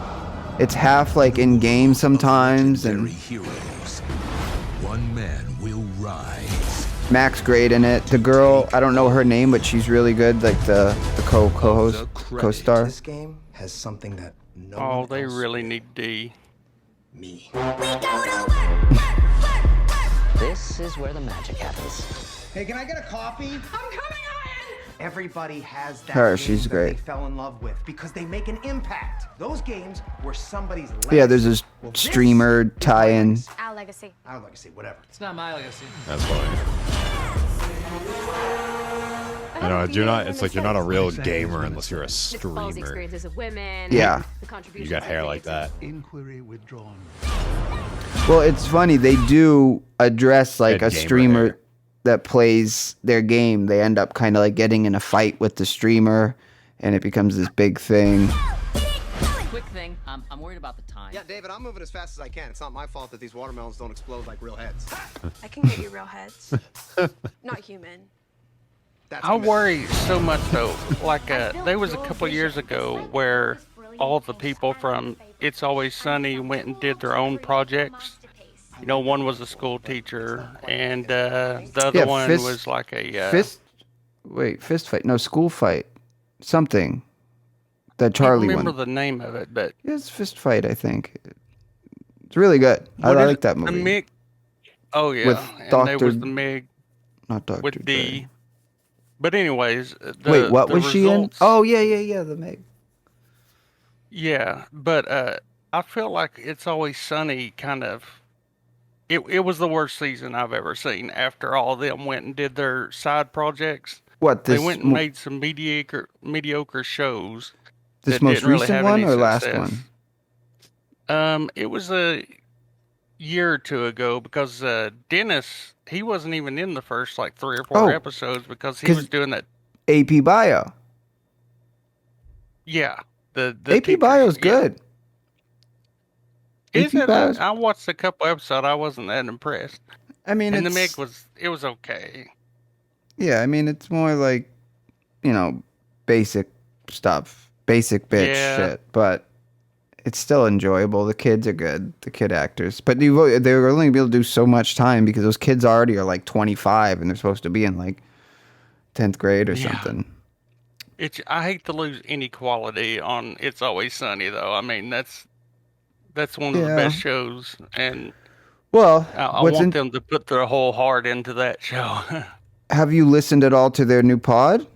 it's half like in game sometimes, and heroes. One man will rise. Mac's great in it. The girl, I don't know her name, but she's really good, like the co-host, co-star. This game has something that no Oh, one they else really need D. Me. This is where the magic happens. Hey, can I get a coffee? I'm coming on! Everybody has that Her, game she's that great. they fell in love with because they make an impact. Those games where somebody's Yeah, there's this streamer tie-in. Our legacy. Our legacy, whatever. It's not my legacy. That's funny. I know, it's like you're not a real gamer unless you're a streamer. Experiences of women. Yeah. The contributions You got hair they like make. that. Inquiry withdrawn. Well, it's funny. They do address like Good a gamer streamer hair. that plays their game. They end up kind of like getting in a fight with the streamer, and it becomes this big thing. Quick thing. moving. I'm worried about the time. Yeah, David, I'm moving as fast as I can. It's not my fault that these watermelons don't explode like real heads. I can get you real heads. Not human. I worry so much though. Like there was a couple of years ago where all the people from It's Always Sunny went and did their own projects. You know, one was a school teacher, and the other one was like a fist fight. No, school fight. Something. That Charlie I don't remember one. the name of it, but It's fist fight. I think it's really good. I like that movie. The Mig. Oh yeah, With and there was the Mig. Not Dr. With the. But anyways, wait, what the was she in? results- Oh yeah, the Meg. Yeah, but I feel like It's Always Sunny kind of. It was the worst season I've ever seen. After all of them went and did their side projects, What, they this went and made some mediocre shows. This that most didn't really recent have one any or last success. one? It was a year or two ago because Dennis, he wasn't even in the first like 3 or 4 Oh, episodes because he was doing that. AP Bio. Yeah, the AP Bio's good. Is AP it? Bio's- I watched a couple episodes. I wasn't that impressed. I mean, and the it's- Meg was okay. Yeah, I mean it's more like, basic stuff, basic bitch Yeah. shit, but it's still enjoyable. The kids are good, the kid actors, but they're only able to do so much time because those kids already are like 25 and they're supposed to be in like 10th grade or something. I hate to lose any quality on It's Always Sunny though. I mean that's one of the Yeah. best shows, and Well, I what's want in- them to put their whole heart into that show. Have you listened at all to their new pod?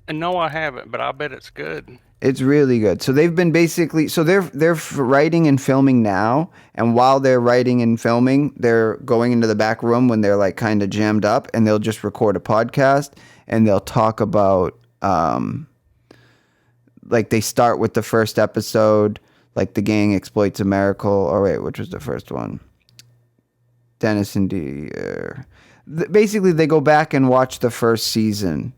And no, I haven't, but I bet it's good. It's really good. So they've been they're writing and filming now, and while they're writing and filming, they're going into the back room when they're like kind of jammed up, and they'll just record a podcast and they'll talk about like they start with the first episode, like the gang exploits a miracle. Oh wait, which was the first one? Dennis and D. Basically, they go back and watch the first season.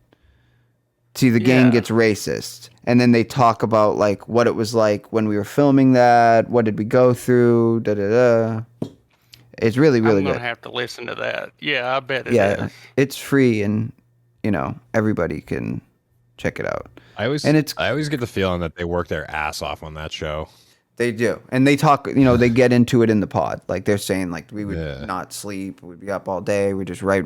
See, the gang gets racist, and then they talk about like what it was like when we were filming that. What did we go through? Da da da. It's really, really I'm good. gonna have to listen to that. Yeah, I bet it Yeah, is. it's free, and everybody can check it out. I always get the feeling that they work their ass off on that show. They do, and they talk. They get into it in the pod. Like they're saying, like we would not sleep. We'd be up all day. We just write.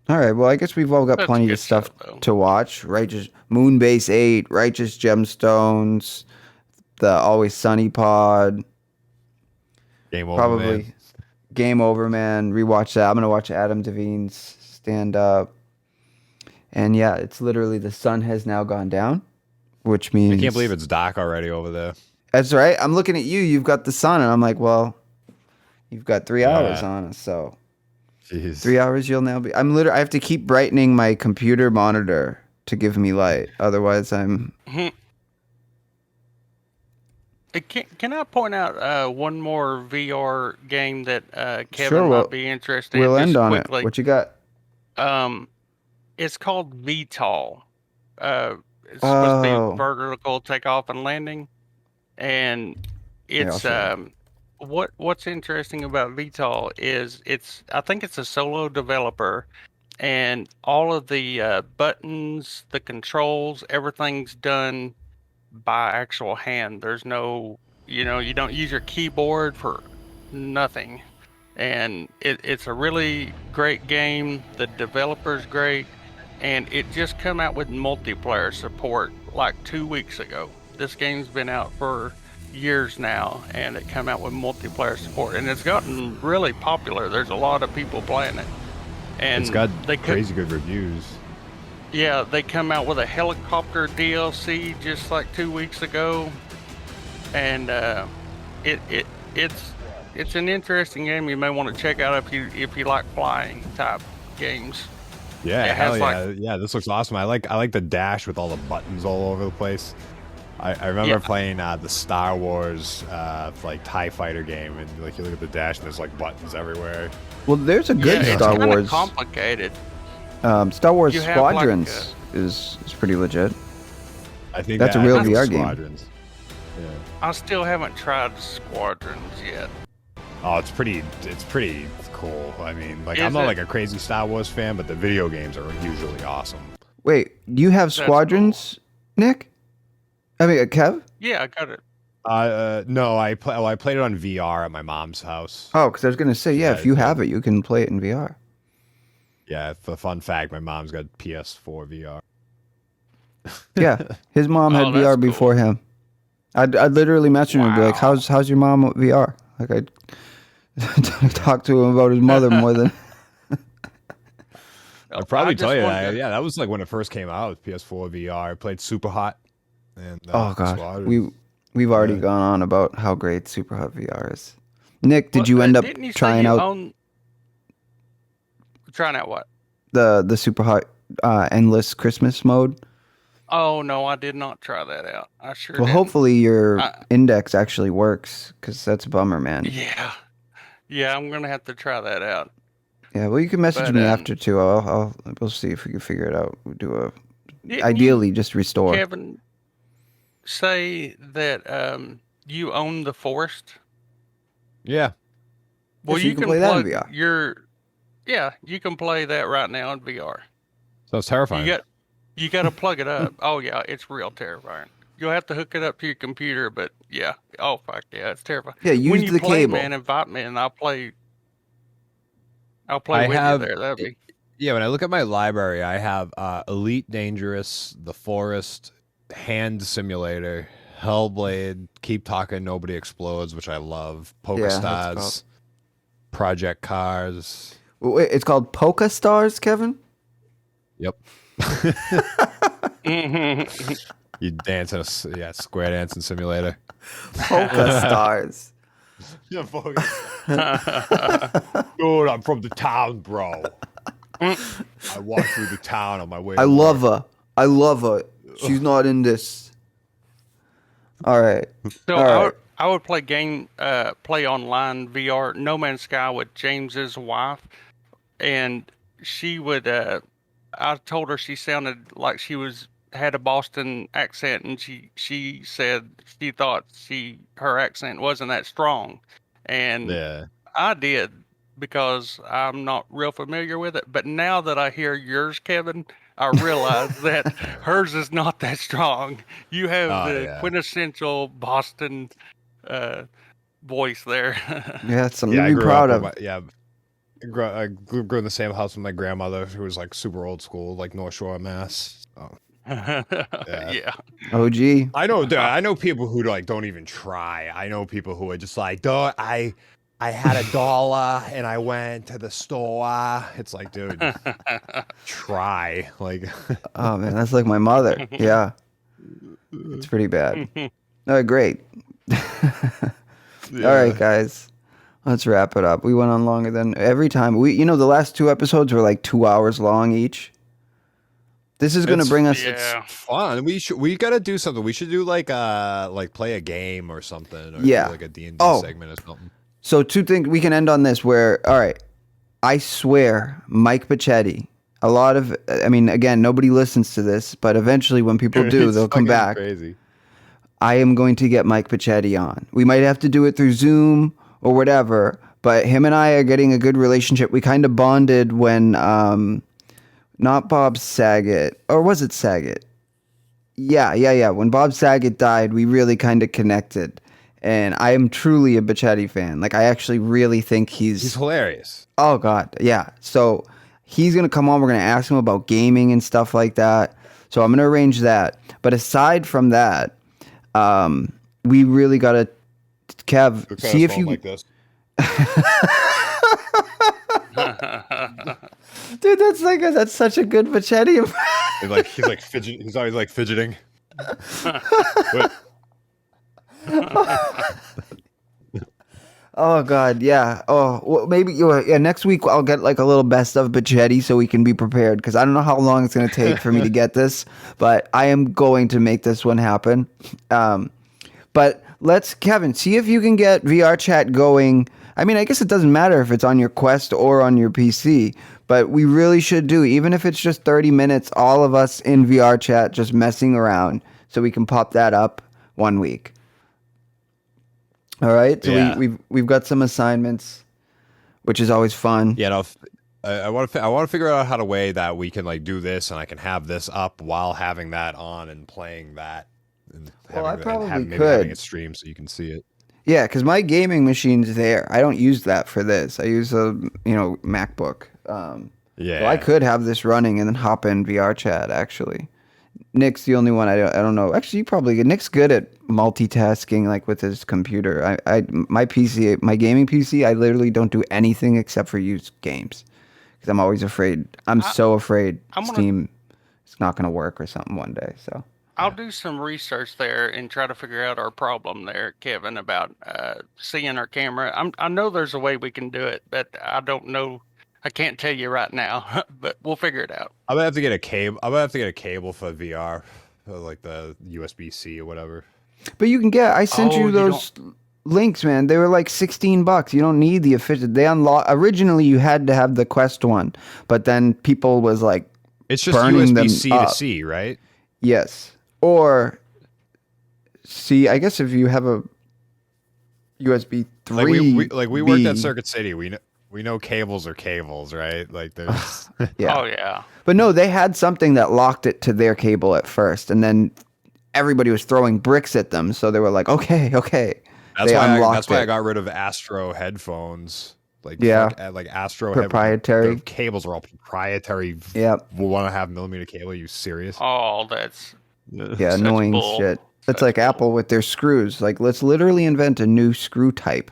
All right. Well, I guess we've all got That's plenty good of stuff stuff, though. to watch. Righteous Moonbase 8, Righteous Gemstones, the Always Sunny pod. Game over, Probably man. Game Over, man. Rewatch that. I'm gonna watch Adam Devine's stand up. And yeah, it's literally the sun has now gone down, which means I can't believe it's dark already over there. That's right. I'm looking at you. You've got the sun, and I'm like, well, you've got 3 hours on us, so. Jeez. 3 hours you'll now be. I have to keep brightening my computer monitor to give me light. Otherwise, I'm. Can I point out one more VR game that Kevin Sure, might be interested in? We'll just end on quickly? it. What you got? It's called Vtol. It's supposed to Oh. be vertical takeoff and landing, and it's what's interesting about Vtol is I think it's a solo developer, and all of the buttons, the controls, everything's done by actual hand. There's no, you don't use your keyboard for nothing, and it's a really great game. The developer's great, and it just come out with multiplayer support like 2 weeks ago. This game's been out for years now, and it come out with multiplayer support, and it's gotten really popular. There's a lot of people playing it, and It's got they crazy good reviews. Yeah, they come out with a helicopter DLC just like 2 weeks ago, and it's an interesting game. You may want to check out if you like flying type games. Yeah, It hell has, yeah. like- Yeah, this looks awesome. I like the dash with all the buttons all over the place. I remember playing the Star Wars like TIE Fighter game, and like you look at the dash and there's like buttons everywhere. Well, there's a good it's Star kinda Wars. complicated. Star Wars You have, like, Squadrons. is pretty legit. I think that's a I real think VR game. Squadrons. Yeah. I still haven't tried Squadrons yet. Oh, it's pretty cool. I mean, like, Is I'm not it? like a crazy Star Wars fan, but the video games are usually awesome. Wait, you have Squadrons, Nick? I mean, Kev? Yeah, I got it. No, I played it on VR at my mom's house. Oh, because I was gonna say, yeah, if you Yeah. have it, you can play it in VR. Yeah, for fun fact, my mom's got PS4 VR. Yeah, his mom had Oh, that's VR cool. before him. I'd literally message him and be like, "How's your mom with VR?" Like I'd talk to him about his mother more than. I'd probably just tell you wanted that. to- Yeah, that was like when it first came out with PS4 VR. I played Super Hot. And, Oh god, Squadrons. we've already gone on about how great Super Hot VR is. Nick, did Well, you end up didn't you say trying you out own- Trying out what? the Super Hot endless Christmas mode? Oh no, I did not try that out. I sure. Well, didn't. hopefully your I- index actually works, because that's a bummer, man. Yeah, I'm gonna have to try that out. Yeah, well, you can message But, me after too. We'll see if we can figure it out. We'll do a Didn't ideally just restore. Kevin, say that you own the forest. Yeah. Well, so you you can can play that in plug VR. Yeah, you can play that right now in VR. Sounds terrifying. You got to plug it up. Oh yeah, it's real terrifying. You'll have to hook it up to your computer, but yeah. Oh fuck yeah, it's terrifying. Yeah, when use you the play, cable. man, invite me and I'll play. I'll play I with have- you there. That'd be. Yeah, when I look at my library, I have Elite Dangerous, The Forest, Hand Simulator, Hellblade, Keep Talking, Nobody Explodes, which I love, Polka Yeah, that's Stars, called- Project Cars. Wait, it's called Polka Stars, Kevin? Yep. You dance in a square dancing simulator. Polka Stars. Yeah, Dude, I'm from the town, bro. I walk through the town on my way. I to love work. her. I love her. She's not in this. All right. So All right. I would play online VR No Man's Sky with James's wife, and she would. I told her she sounded like she had a Boston accent, and she said she thought her accent wasn't that strong, and Yeah. I did because I'm not real familiar with it. But now that I hear yours, Kevin, I realize that hers is not that strong. You have Oh, the yeah. quintessential Boston voice there. Yeah, it's something Yeah, I to be grew proud up of. with I grew in the same house with my grandmother, who was like super old school, like North Shore, Mass. Oh. Yeah. OG. I know, dude, I know people who like don't even try. I know people who are just like, dude, I had $1 and I went to the store. It's like, dude, try. Like, Oh man, that's like my mother. Yeah, it's pretty bad. Great. All right, guys, let's wrap it up. We went on longer than every time. The last 2 episodes were like 2 hours long each. This is going to bring us. It's fun. We gotta do something. We should do like play a game or something. Or Yeah. do like a D&D Oh. segment or something. So 2 things we can end on this. Where all right, I swear, Mike Pachetti. A lot of, I mean, again, nobody listens to this, but eventually, when people do, It's they'll come fucking back. Crazy. I am going to get Mike Pachetti on. We might have to do it through Zoom or whatever, but him and I are getting a good relationship. We kind of bonded when, not Bob Saget, or was it Saget? Yeah. When Bob Saget died, we really kind of connected. And I am truly a Pachetti fan. Like, I actually really think He's hilarious. Oh, God. Yeah. So he's going to come on. We're going to ask him about gaming and stuff like that. So I'm going to arrange that. But aside from that, we really got to, Kev, see if you... like this. Dude, that's such a good Pachetti. He's like fidgeting. He's always like fidgeting. Wait. Oh God, yeah. Oh, well, maybe next week I'll get like a little best of Pachetti so we can be prepared, because I don't know how long it's going to take for me to get this, but I am going to make this one happen. But let's, Kevin, see if you can get VR chat going. I mean, I guess it doesn't matter if it's on your Quest or on your PC, But we really should do, even if it's just 30 minutes, all of us in VR chat just messing around, so we can pop that up 1 week. All right, so we've got some assignments, which is always fun. Yeah, no, I want to figure out how to way that we can like do this, and I can have this up while having that on and playing that. And Well, I probably maybe could. having it stream so you can see it. Yeah, because my gaming machine's there. I don't use that for this. I use a MacBook. Yeah. So I could have this running and then hop in VR chat. Actually, Nick's the only one I don't know. Actually, Nick's good at multitasking, like with his computer. My PC, my gaming PC, I literally don't do anything except for use games because I'm always afraid. I'm so afraid Steam is not going to work or something one day. So. I'll do some research there and try to figure out our problem there, Kevin, about seeing our camera. I know there's a way we can do it, but I don't know. I can't tell you right now, but we'll figure it out. I'm gonna have to get a cable. I'm gonna have to get a cable for VR, like the USB-C or whatever. But you can get. I sent you those links, man. They were like $16. You don't need the official. They originally you had to have the Quest one, but then people was like, it's just burning USB-C them to up. C, right? Yes. Or see, I guess if you have a USB 3, we worked at Circuit City. We know cables are cables, right? Like there's yeah. Oh yeah. But no, they had something that locked it to their cable at first, and then everybody was throwing bricks at them, so they were like, okay. That's why I got rid of Astro headphones. Like Astro proprietary the cables are all proprietary. Yep. 1.5 millimeter cable. Are you serious? Oh, that's annoying bull. shit. It's like Apple with their screws. Like, let's literally invent a new screw type.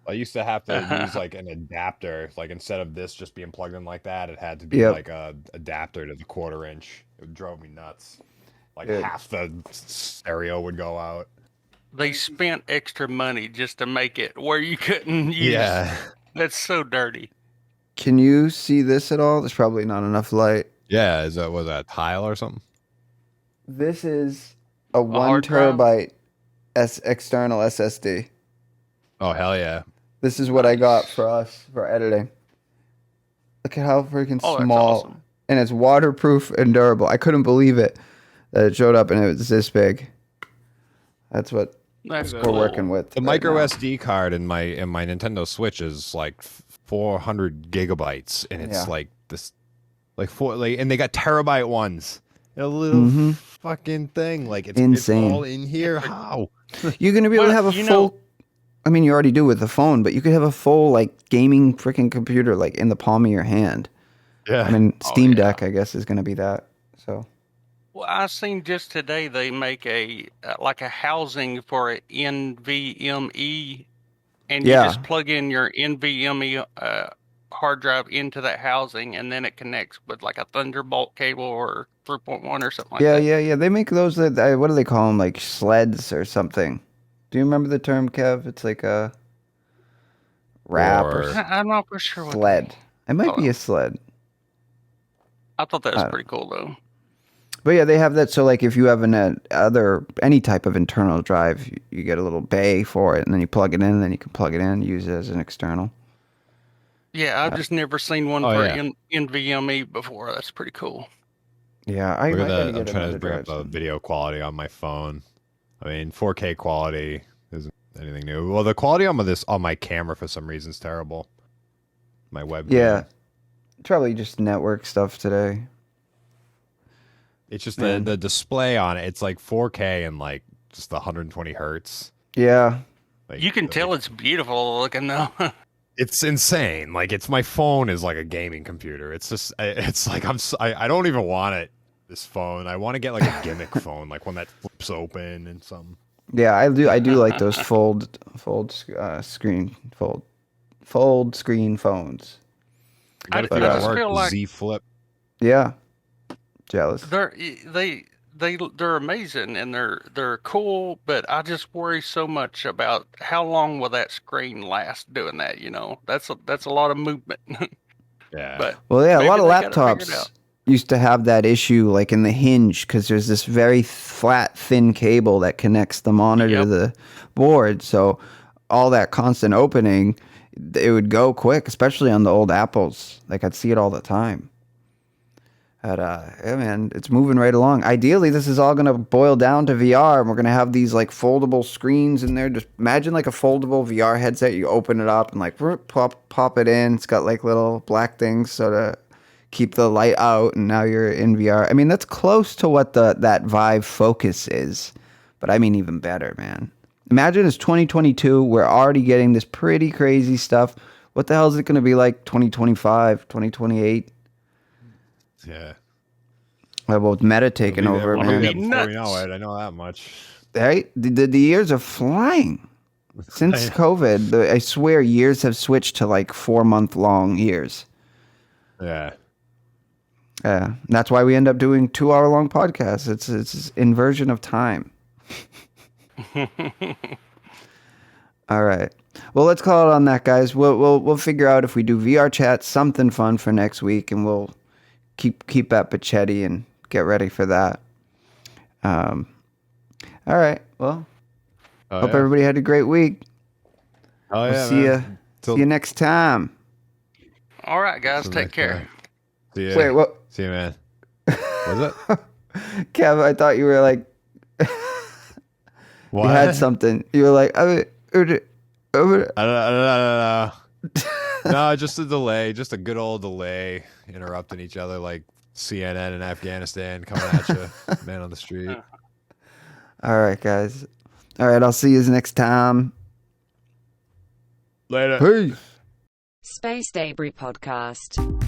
I used to have to use like an adapter. Like instead of this just being plugged in like that, it had to be like a adapter to the 1/4 inch. It drove me nuts. Like half the stereo would go out. They spent extra money just to make it where you couldn't use. Yeah. That's so dirty. Can you see this at all? There's probably not enough light. Yeah, was that tile or something? This is a 1 hard drive? terabyte external SSD. Oh hell yeah! This is what I got for us for editing. Look at how freaking Oh, that's small, awesome. and it's waterproof and durable. I couldn't believe it that it showed up and it was this big. That's what That's we're cool. working with. The right micro now. SD card in my Nintendo Switch is like 400 gigabytes, and it's like this, and they got terabyte ones. A little fucking thing, like it's Insane. It's all in here. How? You're gonna be able to have a full. I mean, you already do with the phone, but you could have a full like gaming freaking computer like in the palm of your hand. Yeah. I mean, Steam Deck, I guess, is gonna be that. So. Well, I seen just today they make a like a housing for an NVMe, and you just plug in your NVMe hard drive into that housing, and then it connects with like a Thunderbolt cable or 3.1 or something like that. Yeah. They make those. What do they call them? Like sleds or something. Do you remember the term, Kev? It's like a wrap or I'm not for sure. sled. It might be a sled. I thought that was pretty cool though. But yeah, they have that. So like, if you have any type of internal drive, you get a little bay for it, and then you plug it in, and then you can plug it in, use it as an external. Yeah, I've just never seen one for NVMe before. That's pretty cool. Yeah, Look at that. I'm trying to bring up the video quality on my phone. I mean, 4K quality isn't anything new. Well, the quality on my camera for some reason is terrible. My webcam. Yeah, probably just network stuff today. It's just the display on it. It's like 4K and like just 120 hertz. Yeah. Like, you can tell it's beautiful looking though. It's insane. Like my phone is like a gaming computer. It's just it's like I don't even want it. This phone. I want to get like a gimmick phone, like one that flips open and something. Yeah, I do like those fold screen phones. I just feel like Z Flip. Yeah, jealous. They're amazing and they're cool, but I just worry so much about how long will that screen last doing that. You know, that's a lot of movement. Yeah. But well, yeah, a lot of maybe they gotta figure it laptops out. used to have that issue, like in the hinge, because there's this very flat, thin cable that connects the monitor to the board. So all that constant opening, it would go quick, especially on the old Apples. Like I'd see it all the time. But yeah, man, it's moving right along. Ideally, this is all gonna boil down to VR, and we're gonna have these like foldable screens in there. Just imagine like a foldable VR headset. You open it up and like pop it in. It's got like little black things so to keep the light out, and now you're in VR. I mean, that's close to what that Vive Focus is, but I mean even better, man. Imagine it's 2022. We're already getting this pretty crazy stuff. What the hell is it gonna be like 2025, 2028? Yeah. Well, with Meta taking over, We'll man. be there before we know it. I know that much. Right? The years are flying. Since COVID, I swear years have switched to like 4-month long years. Yeah. Yeah. That's why we end up doing 2-hour long podcasts. It's inversion of time. All right. Well, let's call it on that, guys. We'll figure out if we do VR chat, something fun for next week, and we'll keep at Pachetti and get ready for that. All right. Well, hope everybody had a great week. Oh We'll yeah. see you next time. All right, guys. Take care. See ya. Wait, what? See you, man. Was it? Kev, I thought you were like What? you had something. You were like, I don't know. No, just a delay. Just a good old delay. Interrupting each other like CNN in Afghanistan coming at you. Man on the street. All right, guys. All right, I'll see you next time. Later. Peace. Space Debris Podcast.